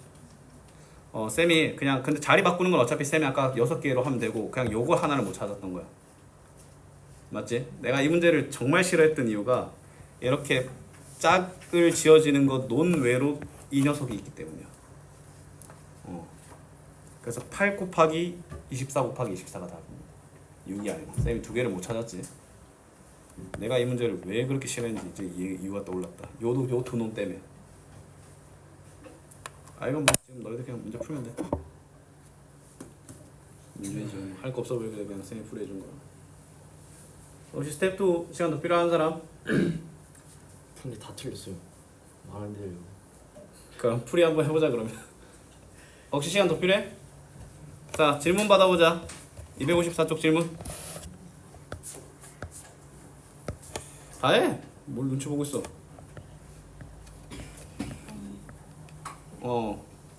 쌤이 그냥 근데 자리 바꾸는 건 어차피 쌤이 아까 6개로 하면 되고 그냥 요거 하나를 못 찾았던 거야. 맞지? 내가 이 문제를 정말 싫어했던 이유가 이렇게 짝을 지어지는 거 논외로 이 녀석이 있기 때문이야. 그래서 8 곱하기 24 곱하기 24가 답입니다. 6이 아니고 쌤이 2개를 못 찾았지. 내가 이 문제를 왜 그렇게 싫어했는지 이제 이유가 떠올랐다. 요 두 놈 때문에. 이건 뭐 지금 너희들 그냥 문제 풀면 돼. 문제 지금 할 거 없어 보이게 그냥 쌤이 풀이해준 거야. 혹시 스텝 2 시간 더 필요한 사람? 근데 다 틀렸어요. 말 안 돼요. 그럼 풀이 한번 해보자 그러면. 혹시 시간 더 필요해? 자 질문 받아보자. 254쪽 질문. 다 해. 뭘 눈치 보고 있어.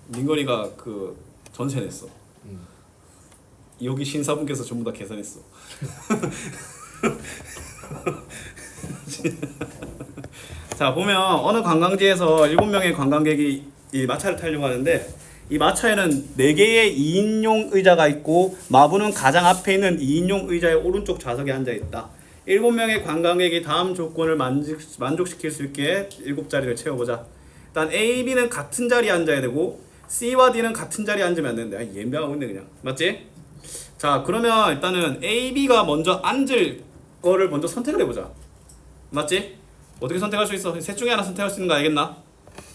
민건이가 그 전세 냈어. 여기 신사분께서 전부 다 계산했어. 자 보면 어느 관광지에서 7명의 관광객이 이 마차를 타려고 하는데 이 마차에는 4개의 2인용 의자가 있고 마부는 가장 앞에 있는 2인용 의자의 오른쪽 좌석에 앉아 있다. 7명의 관광객이 다음 조건을 만족시킬 수 있게 7자리를 채워보자. 일단 A, B는 같은 자리에 앉아야 되고 C와 D는 같은 자리에 앉으면 안 되는데 예매하고 있네 그냥. 맞지? 자 그러면 일단은 A, B가 먼저 앉을 거를 먼저 선택을 해보자. 맞지? 어떻게 선택할 수 있어? 셋 중에 하나 선택할 수 있는 거 알겠나?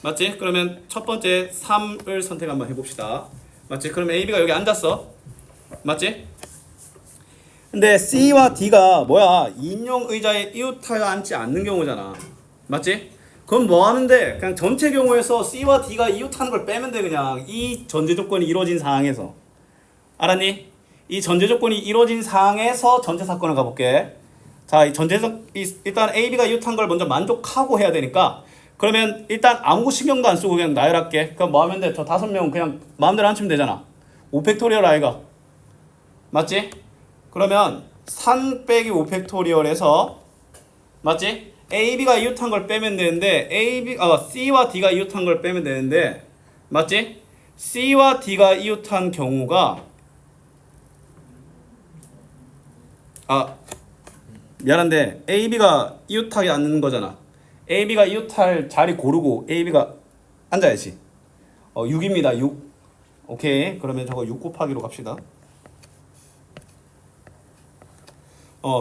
맞지? 그러면 첫 번째 3을 선택 한번 해봅시다. 맞지? 그러면 A, B가 여기 앉았어. 맞지? 근데 C와 D가 뭐야? 2인용 의자에 이웃하여 앉지 않는 경우잖아. 맞지? 그럼 뭐 하는데? 그냥 전체 경우에서 C와 D가 이웃하는 걸 빼면 돼 그냥. 이 전제 조건이 이루어진 상황에서. 알았니? 이 전제 조건이 이루어진 상황에서 전체 사건을 가볼게. 자, 이 전제적 일단 A, B가 이웃한 걸 먼저 만족하고 해야 되니까 그러면 일단 아무 신경도 안 쓰고 그냥 나열할게. 그럼 뭐 하면 돼? 저 5명 그냥 마음대로 앉히면 되잖아. 5팩토리얼 아이가. 맞지? 그러면 3 빼기 5팩토리얼에서 맞지? A, B가 이웃한 걸 빼면 되는데 C와 D가 이웃한 걸 빼면 되는데 맞지? C와 D가 이웃한 경우가 미안한데 A, B가 이웃하게 앉는 거잖아. A, B가 이웃할 자리 고르고 A, B가 앉아야지. 6입니다. 6. 오케이. 그러면 저거 6 곱하기로 갑시다.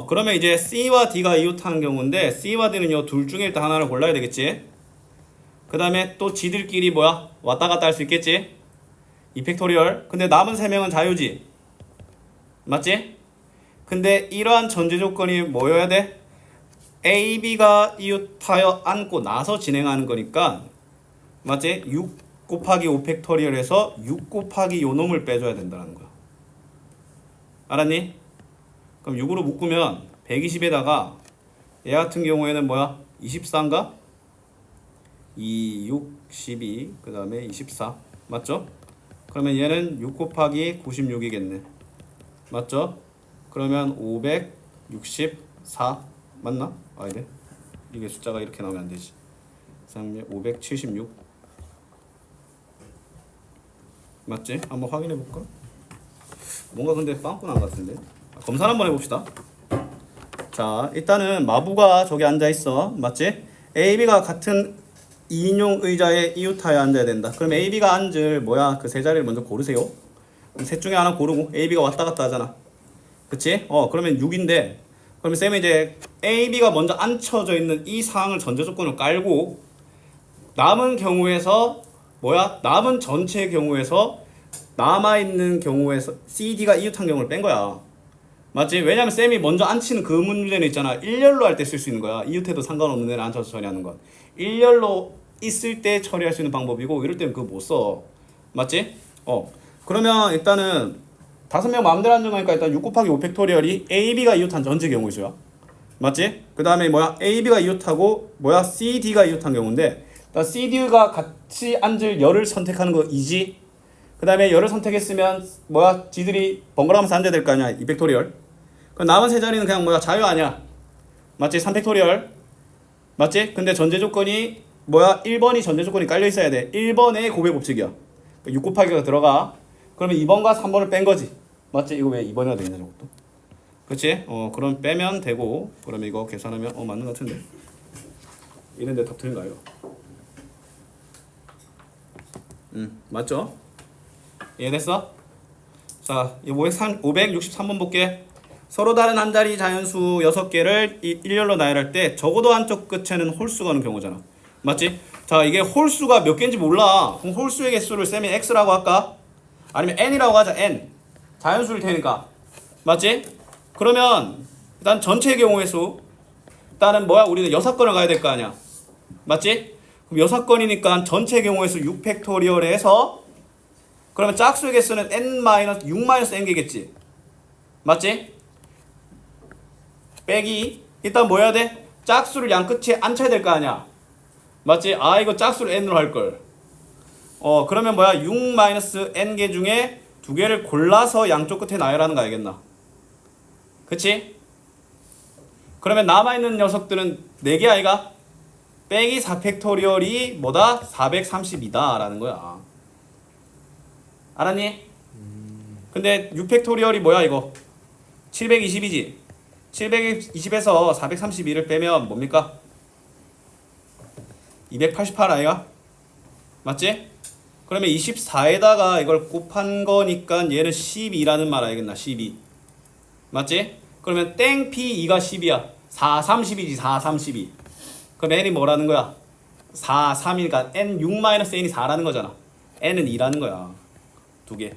그러면 이제 C와 D가 이웃하는 경우인데 C와 D는 요 둘 중에 일단 하나를 골라야 되겠지. 그 다음에 또 지들끼리 뭐야? 왔다 갔다 할 수 있겠지. 2팩토리얼. 근데 남은 3명은 자유지. 맞지? 근데 이러한 전제 조건이 뭐여야 돼? A, B가 이웃하여 앉고 나서 진행하는 거니까 맞지? 6 곱하기 5팩토리얼에서 6 곱하기 요 놈을 빼줘야 된다는 거야. 알았니? 그럼 6으로 묶으면 120에다가 얘 같은 경우에는 뭐야? 24인가? 2, 6, 12, 그 다음에 24 맞죠? 그러면 얘는 6 곱하기 96이겠네. 맞죠? 그러면 564 맞나? 아니네. 이게 숫자가 이렇게 나오면 안 되지. 576 맞지? 한번 확인해 볼까? 뭔가 근데 빵꾸 난 것 같은데. 검사 한번 해봅시다. 자, 일단은 마부가 저기 앉아 있어. 맞지? AB가 같은 2인용 의자에 이웃하여 앉아야 된다. 그럼 AB가 앉을 뭐야? 그 세 자리를 먼저 고르세요. 그럼 셋 중에 하나 고르고 AB가 왔다 갔다 하잖아. 그치? 그러면 6인데 그러면 쌤이 이제 AB가 먼저 앉혀져 있는 이 상황을 전제 조건을 깔고 남은 경우에서 뭐야? 남은 전체 경우에서 남아있는 경우에서 CD가 이웃한 경우를 뺀 거야. 맞지? 왜냐면 쌤이 먼저 앉히는 그 문제는 있잖아. 일렬로 할 때 쓸 수 있는 거야. 이웃해도 상관없는 애를 앉혀서 처리하는 건. 일렬로 있을 때 처리할 수 있는 방법이고 이럴 때는 그거 못 써. 맞지? 그러면 일단은 5명 마음대로 앉은 거니까 일단 6 곱하기 5 팩토리얼이 AB가 이웃한 전체 경우 수야. 맞지? 그 다음에 뭐야? AB가 이웃하고 뭐야? CD가 이웃한 경우인데 CD가 같이 앉을 열을 선택하는 거 이지? 그 다음에 열을 선택했으면 뭐야? 지들이 번갈아가면서 앉아야 될 거 아니야? 2 팩토리얼. 그럼 남은 세 자리는 그냥 뭐야? 자유 아니야? 맞지? 3 팩토리얼. 맞지? 근데 전제 조건이 뭐야? 1번이 전제 조건이 깔려 있어야 돼. 1번의 고배 법칙이야. 6 곱하기가 들어가. 그러면 2번과 3번을 뺀 거지. 맞지? 이거 왜 2번이나 돼 있냐 저것도. 그치? 그럼 빼면 되고 그러면 이거 계산하면 맞는 것 같은데. 이런데 답 틀린가요? 맞죠? 이해됐어? 자, 이 563번 볼게. 서로 다른 한 자리 자연수 6개를 일렬로 나열할 때 적어도 한쪽 끝에는 홀수가 오는 경우잖아. 맞지? 자, 이게 홀수가 몇 개인지 몰라. 그럼 홀수의 개수를 쌤이 x라고 할까? 아니면 n이라고 하자. n. 자연수일 테니까. 맞지? 그러면 일단 전체 경우의 수. 일단은 뭐야? 우리는 6건을 가야 될 거 아니야. 맞지? 그럼 6건이니까 전체 경우의 수 6팩토리얼에서 그러면 짝수의 개수는 n-6-n개겠지. 맞지? 빼기 일단 뭐 해야 돼? 짝수를 양 끝에 앉혀야 될 거 아니야. 맞지? 이거 짝수를 n으로 할걸. 그러면 뭐야? 6-n개 중에 2개를 골라서 양쪽 끝에 나열하는 거 알겠나? 그치? 그러면 남아있는 녀석들은 4개 아이가? 빼기 4팩토리얼이 뭐다? 432다 라는 거야. 알았니? 근데 6팩토리얼이 뭐야 이거? 720이지? 720에서 432를 빼면 뭡니까? 288 아이가? 맞지? 그러면 24에다가 이걸 곱한 거니까 얘는 12라는 말 알겠나? 12 맞지? 그러면 땡 P2가 10이야 4, 30이지 4, 32 그럼 n이 뭐라는 거야? 4, 3이니까 n 6-n이 4라는 거잖아. n은 2라는 거야. 2개.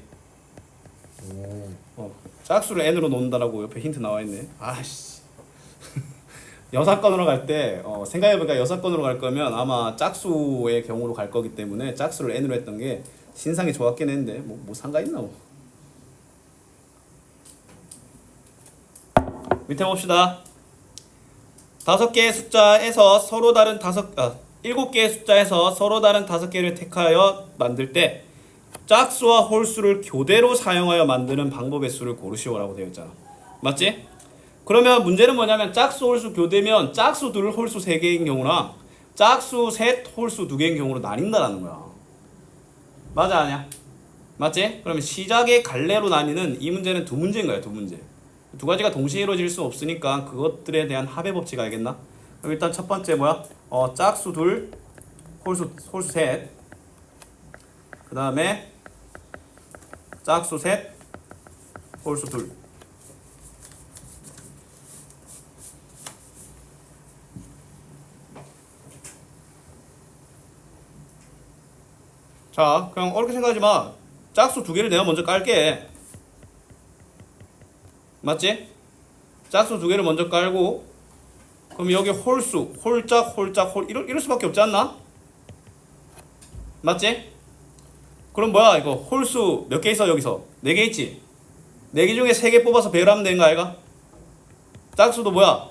짝수를 n으로 놓는다라고 옆에 힌트 나와 있네. 아씨. 여사건으로 갈 때 생각해보니까 여사건으로 갈 거면 아마 짝수의 경우로 갈 거기 때문에 짝수를 n으로 했던 게 신상이 좋았긴 했는데 뭐 상관 있나 뭐. 밑에 봅시다. 5개의 숫자에서 서로 다른 7개의 숫자에서 서로 다른 5개를 택하여 만들 때 짝수와 홀수를 교대로 사용하여 만드는 방법의 수를 고르시오라고 되어 있잖아. 맞지? 그러면 문제는 뭐냐면 짝수 홀수 교대면 짝수 둘 홀수 3개인 경우랑 짝수 셋 홀수 2개인 경우로 나뉜다라는 거야. 맞아 아니야? 맞지? 그러면 시작의 갈래로 나뉘는 이 문제는 2문제인 거야. 2문제. 2가지가 동시에 이루어질 수 없으니까 그것들에 대한 합의 법칙 알겠나? 그럼 일단 첫 번째 뭐야? 짝수 둘 홀수 셋. 그 다음에 짝수 셋 홀수 둘. 자, 그냥 어렵게 생각하지 마. 짝수 2개를 내가 먼저 깔게. 맞지? 짝수 2개를 먼저 깔고 그럼 여기 홀수, 홀짝, 이럴 수밖에 없지 않나? 맞지? 그럼 뭐야 이거 홀수 몇 개 있어 여기서? 4개 있지? 4개 중에 3개 뽑아서 배열하면 되는 거 아이가? 짝수도 뭐야?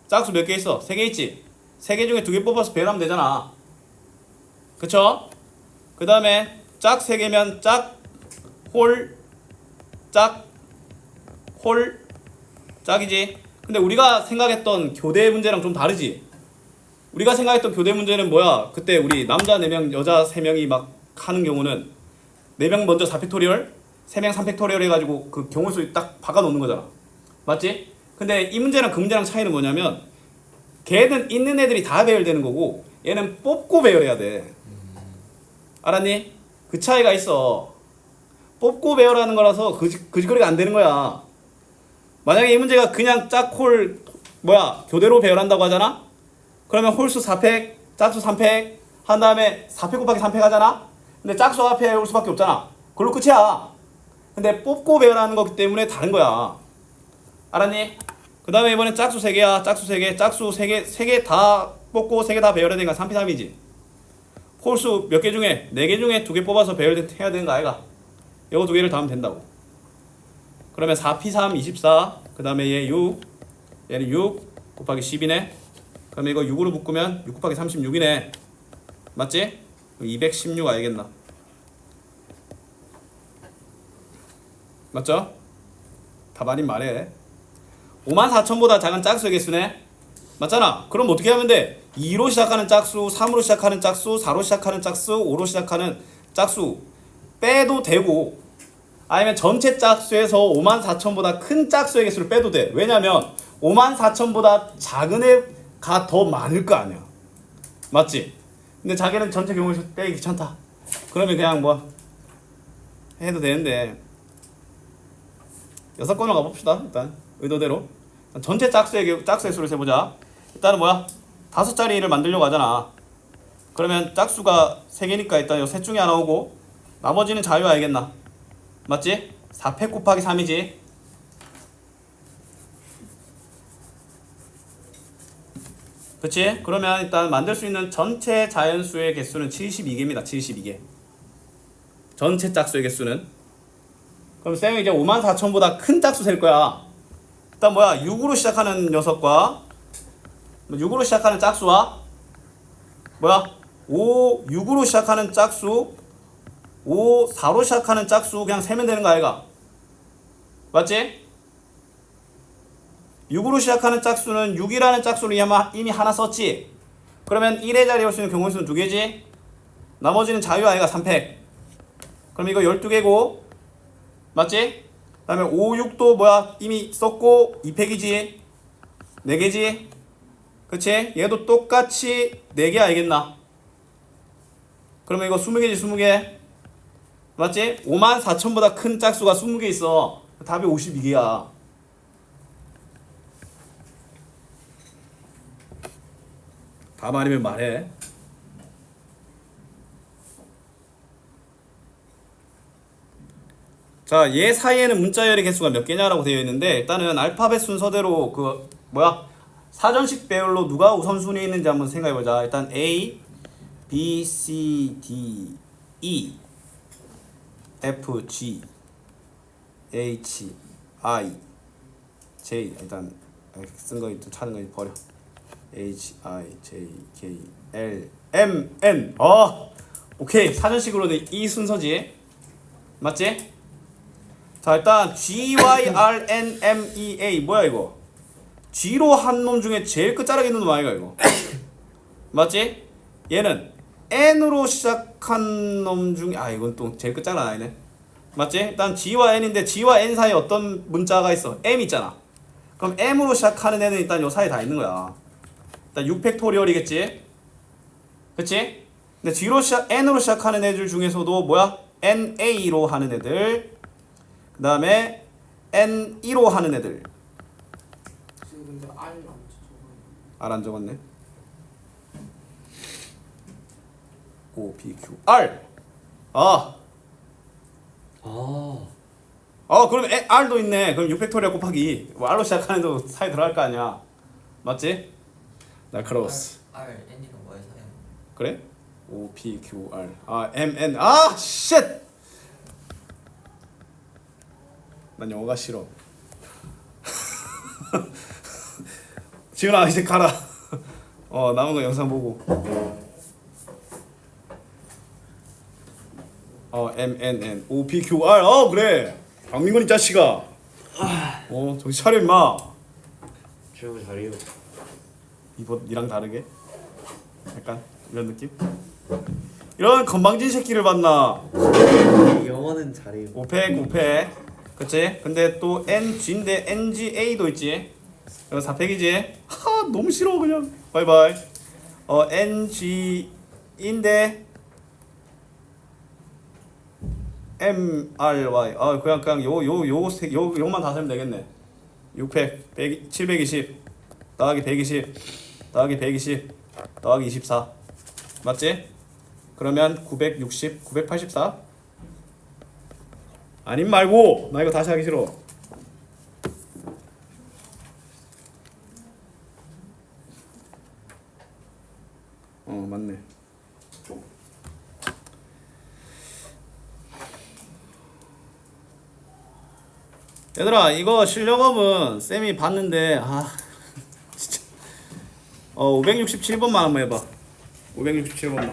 짝수 몇 개 있어? 3개 있지? 3개 중에 2개 뽑아서 배열하면 되잖아. 그쵸? 그 다음에 짝 3개면 짝, 홀, 짝, 홀, 짝이지. 근데 우리가 생각했던 교대 문제랑 좀 다르지. 우리가 생각했던 교대 문제는 뭐야? 그때 우리 남자 4명, 여자 3명이 막 하는 경우는 4명 먼저 4팩토리얼, 3명 3팩토리얼 해가지고 그 경우수 딱 박아놓는 거잖아. 맞지? 근데 이 문제랑 그 문제랑 차이는 뭐냐면 걔는 있는 애들이 다 배열되는 거고 얘는 뽑고 배열해야 돼. 알았니? 그 차이가 있어. 뽑고 배열하는 거라서 그지거리가 안 되는 거야. 만약에 이 문제가 그냥 짝홀 교대로 배열한다고 하잖아? 그러면 홀수 4팩, 짝수 3팩 한 다음에 4팩 곱하기 3팩 하잖아? 근데 짝수 앞에 올 수밖에 없잖아. 그걸로 끝이야. 근데 뽑고 배열하는 거기 때문에 다른 거야. 알았니? 그 다음에 이번엔 짝수 3개야. 짝수 3개. 짝수 3개, 3개 다 뽑고 3개 다 배열해야 되니까 3P3이지. 홀수 몇 개 중에 4개 중에 2개 뽑아서 배열해야 되는 거 아이가? 이거 2개를 다 하면 된다고. 그러면 4P3 24. 그 다음에 얘 6. 얘는 6 곱하기 10이네. 그러면 이거 6으로 묶으면 6 곱하기 36이네. 맞지? 216 알겠나? 맞죠? 답 아닌 말해. 54,000보다 작은 짝수의 개수네. 맞잖아. 그럼 어떻게 하면 돼? 2로 시작하는 짝수, 3으로 시작하는 짝수, 4로 시작하는 짝수, 5로 시작하는 짝수 빼도 되고, 아니면 전체 짝수에서 54,000보다 큰 짝수의 개수를 빼도 돼. 왜냐면 54,000보다 작은 애가 더 많을 거 아니야. 맞지? 근데 자기는 전체 경우에서 빼기 귀찮다. 그러면 그냥 뭐 해도 되는데 6건으로 가봅시다. 일단 의도대로 전체 짝수의 수를 세보자. 일단은 5자리를 만들려고 하잖아. 그러면 짝수가 3개니까 일단 요 셋 중에 하나 오고 나머지는 자유 알겠나? 맞지? 4팩 곱하기 3이지. 그치? 그러면 일단 만들 수 있는 전체 자연수의 개수는 72개입니다. 72개. 전체 짝수의 개수는. 그럼 쌤이 이제 54,000보다 큰 짝수 셀 거야. 일단 6으로 시작하는 녀석과 6으로 시작하는 짝수와 6으로 시작하는 짝수, 4로 시작하는 짝수 그냥 세면 되는 거 아이가? 맞지? 6으로 시작하는 짝수는 6이라는 짝수를 이미 하나 썼지? 그러면 1의 자리에 올 수 있는 경우의 수는 2개지? 나머지는 자유 아이가 3팩. 그럼 이거 12개고 맞지? 그 다음에 5, 6도 이미 썼고 2팩이지? 4개지? 그치? 얘도 똑같이 4개 알겠나? 그러면 이거 20개지 20개? 맞지? 54,000보다 큰 짝수가 20개 있어. 답이 52개야. 답 아니면 말해. 자, 얘 사이에는 문자열의 개수가 몇 개냐라고 되어 있는데 일단은 알파벳 순서대로 사전식 배열로 누가 우선순위에 있는지 한번 생각해 보자. 일단 A, B, C, D, E, F, G, H, I, J. 일단 쓴 거 찾는 거 버려. H, I, J, K, L, M, N. 오케이. 사전식으로는 이 순서지. 맞지? 자, 일단 G, Y, R, N, M, E, A. 뭐야 이거? G로 한 놈 중에 제일 끝자락에 있는 놈 아이가 이거? 맞지? 얘는 N으로 시작한 놈 중에 이건 또 제일 끝자락 아니네. 맞지? 일단 G와 N인데 G와 N 사이에 어떤 문자가 있어? M 있잖아. 그럼 M으로 시작하는 애는 일단 요 사이에 다 있는 거야. 일단 6팩토리얼이겠지? 그치? 근데 N으로 시작하는 애들 중에서도 NA로 하는 애들, 그 다음에 N2로 하는 애들. 근데 R 안 적었네. O, P, Q, R. 그럼 R도 있네. 그럼 6팩토리얼 곱하기 R로 시작하는 애도 사이에 들어갈 거 아니야. 맞지? 날카로웠어. R, N이랑 Y 사이. 그래? O, P, Q, R. M, N. 쉣! 난 영어가 싫어. 지훈아 이제 가라. 남은 거 영상 보고. M, N, N, O, P, Q, R. 그래. 박민건 이 자식아. 정신 차려 임마. 최고 잘해요. 이번 니랑 다르게? 약간 이런 느낌? 이런 건방진 새끼를 봤나? 영어는 잘해요. 5팩. 그치? 근데 또 NG인데 NGA도 있지. 이거 4팩이지? 하 너무 싫어 그냥. 바이바이. NG인데 MRY. 그냥 요것만 다 세면 되겠네. 6팩 720 더하기 120 더하기 120 더하기 24 맞지? 그러면 960 984 아님 말고 나 이거 다시 하기 싫어. 맞네. 얘들아 이거 실력업은 쌤이 봤는데 진짜 567번만 한번 해봐. 567번만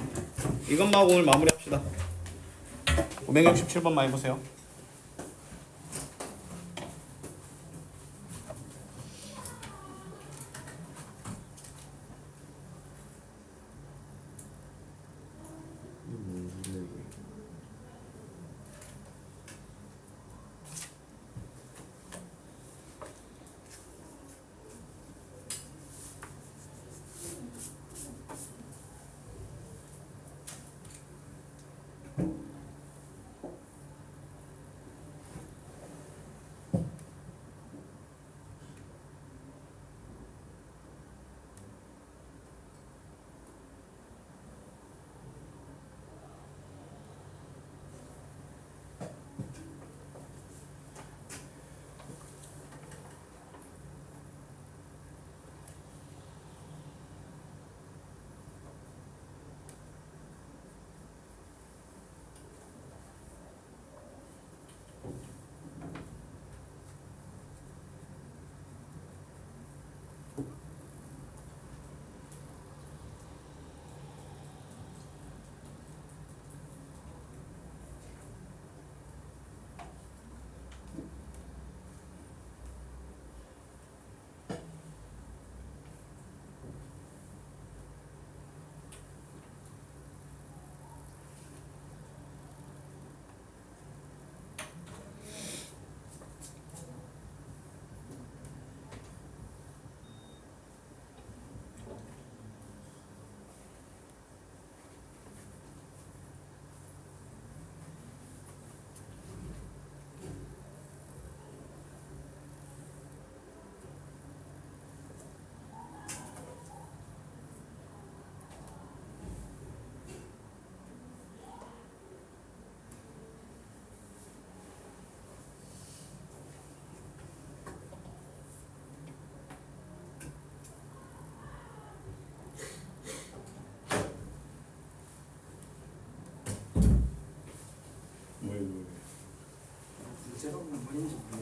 이것만 오늘 마무리합시다. 567번만 해보세요.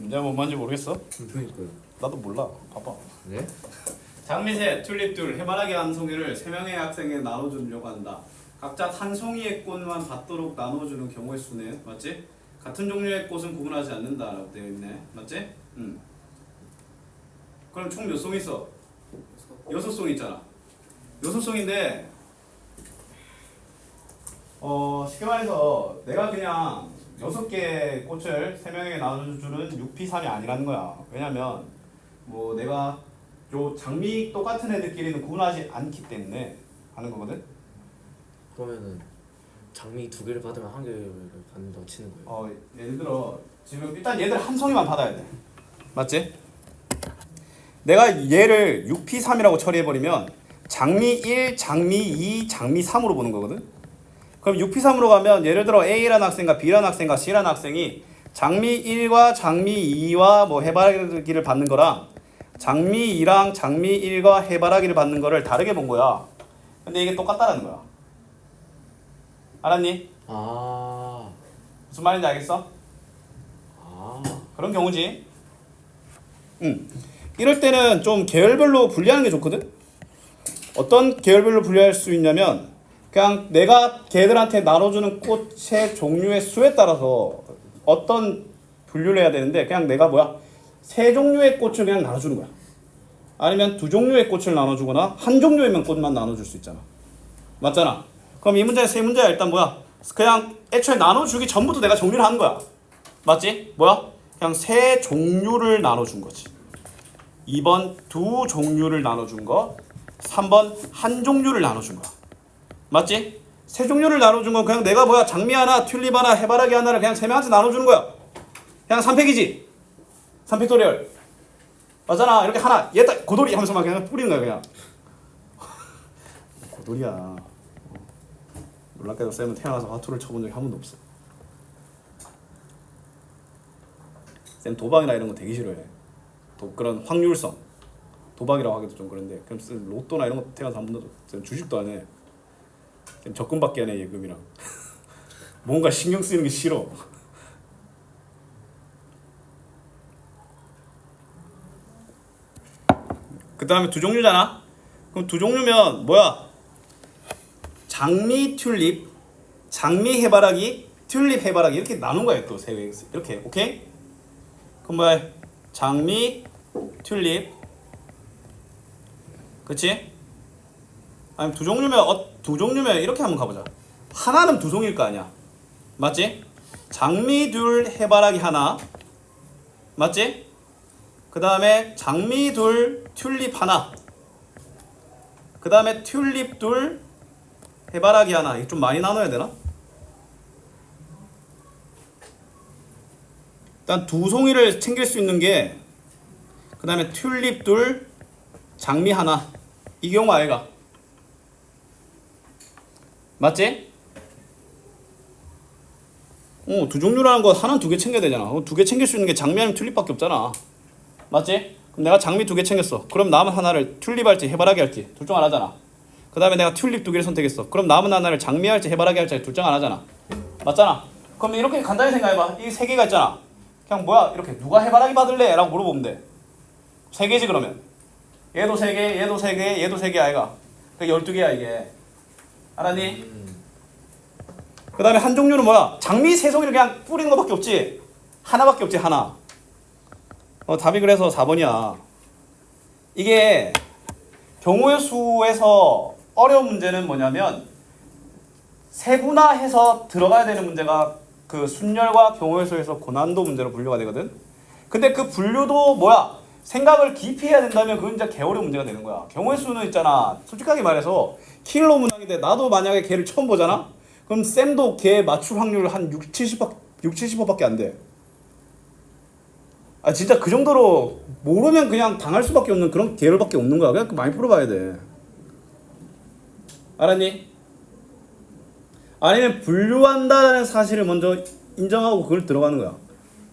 내가 뭔 말인지 모르겠어? 그러니까요. 나도 몰라. 봐봐. 네? 장미새, 튤립둘, 해바라기 한 송이를 3명의 학생에 나눠주려고 한다. 각자 한 송이의 꽃만 받도록 나눠주는 경우의 수는 맞지? 같은 종류의 꽃은 구분하지 않는다라고 되어 있네. 맞지? 그럼 총 몇 송 있어? 6송 있잖아. 6송인데 쉽게 말해서 내가 그냥 6개의 꽃을 3명에게 나눠주는 6P3이 아니라는 거야. 왜냐면 뭐 내가 요 장미 똑같은 애들끼리는 구분하지 않기 때문에 하는 거거든. 그러면은 장미 2개를 받으면 1개를 받는다고 치는 거예요. 예를 들어 지금 일단 얘들 한 송이만 받아야 돼. 맞지? 내가 얘를 6P3이라고 처리해버리면 장미 1, 장미 2, 장미 3으로 보는 거거든. 그럼 6P3으로 가면 예를 들어 A라는 학생과 B라는 학생과 C라는 학생이 장미 1과 장미 2와 뭐 해바라기를 받는 거랑 장미 2랑 장미 1과 해바라기를 받는 거를 다르게 본 거야. 근데 이게 똑같다라는 거야. 알았니? 무슨 말인지 알겠어? 그런 경우지. 이럴 때는 좀 계열별로 분리하는 게 좋거든. 어떤 계열별로 분리할 수 있냐면 그냥 내가 걔들한테 나눠주는 꽃의 종류의 수에 따라서 어떤 분류를 해야 되는데 그냥 내가 3종류의 꽃을 그냥 나눠주는 거야. 아니면 2종류의 꽃을 나눠주거나 한 종류의 꽃만 나눠줄 수 있잖아. 맞잖아. 그럼 이 문제 3문제야 일단 그냥 애초에 나눠주기 전부터 내가 정리를 하는 거야. 맞지? 뭐야? 그냥 세 종류를 나눠준 거지. 2번 두 종류를 나눠준 거, 3번 한 종류를 나눠준 거야. 맞지? 세 종류를 나눠준 건 그냥 내가 뭐야 장미 하나, 튤립 하나, 해바라기 하나를 그냥 세 명한테 나눠주는 거야. 그냥 3팩이지. 3팩토리얼. 맞잖아. 이렇게 하나 얘 딱 고돌이 하면서 막 그냥 뿌리는 거야 그냥. 고돌이야. 놀랍게도 쌤은 태어나서 화투를 쳐본 적이 한 번도 없어. 쌤 도박이나 이런 거 되게 싫어해. 그런 확률성. 도박이라고 하기도 좀 그런데 그럼 쌤 로또나 이런 거 태어나서 한 번도 쌤 주식도 안 해. 쌤 적금밖에 안 해 예금이랑. 뭔가 신경 쓰이는 게 싫어. 그 다음에 두 종류잖아. 그럼 두 종류면 뭐야? 장미 튤립, 장미 해바라기, 튤립 해바라기 이렇게 나눈 거예요. 또 세 개 이렇게. 오케이? 그럼 뭐야? 장미, 튤립, 그렇지? 아니 두 종류면 이렇게 한번 가보자. 하나는 두 송일 거 아니야, 맞지? 장미 둘, 해바라기 하나, 맞지? 그 다음에 장미 둘, 튤립 하나, 그 다음에 튤립 둘, 해바라기 하나. 이거 좀 많이 나눠야 되나? 일단 두 송이를 챙길 수 있는 게 그 다음에 튤립 둘, 장미 하나. 이 경우 아이가 맞지? 두 종류라는 거 하나는 두 개 챙겨야 되잖아. 두 개 챙길 수 있는 게 장미 아니면 튤립밖에 없잖아. 맞지? 그럼 내가 장미 두 개 챙겼어. 그럼 남은 하나를 튤립 할지 해바라기 할지 둘 중 하나잖아. 그 다음에 내가 튤립 두 개를 선택했어. 그럼 남은 하나를 장미 할지 해바라기 할지 둘 중 하나잖아. 맞잖아. 그럼 이렇게 간단히 생각해봐. 이 세 개가 있잖아. 그냥 뭐야 이렇게 누가 해바라기 받을래? 라고 물어보면 돼. 세 개지 그러면. 얘도 세 개, 얘도 세 개, 얘도 세 개 아이가. 그러니까 12개야 이게. 알았니? 그 다음에 한 종류는 뭐야? 장미 세 송이를 그냥 뿌리는 거밖에 없지. 하나밖에 없지 하나. 답이 그래서 4번이야. 이게 경우의 수에서 어려운 문제는 뭐냐면 세분화해서 들어가야 되는 문제가 그 순열과 경우의 수에서 고난도 문제로 분류가 되거든. 근데 그 분류도 뭐야? 생각을 깊이 해야 된다면 그건 진짜 개어려운 문제가 되는 거야. 경우의 수는 있잖아. 솔직하게 말해서 킬러 문항인데 나도 만약에 걔를 처음 보잖아? 그럼 쌤도 걔 맞출 확률 한 70%밖에 안 돼. 아 진짜 그 정도로 모르면 그냥 당할 수밖에 없는 그런 계열밖에 없는 거야. 그냥 많이 풀어봐야 돼. 알았니? 아니면 분류한다는 사실을 먼저 인정하고 그걸 들어가는 거야.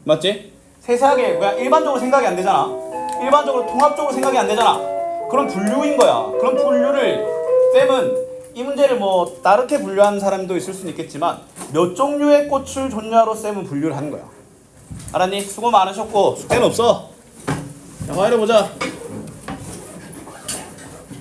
맞지? 세세하게 그냥 일반적으로 생각이 안 되잖아. 일반적으로 통합적으로 생각이 안 되잖아. 그럼 분류인 거야. 그럼 분류를 쌤은 이 문제를 뭐 다르게 분류하는 사람도 있을 수는 있겠지만 몇 종류의 꽃을 좋냐로 쌤은 분류를 하는 거야. 알았니? 수고 많으셨고 숙제는 없어. 자, 화해를 보자.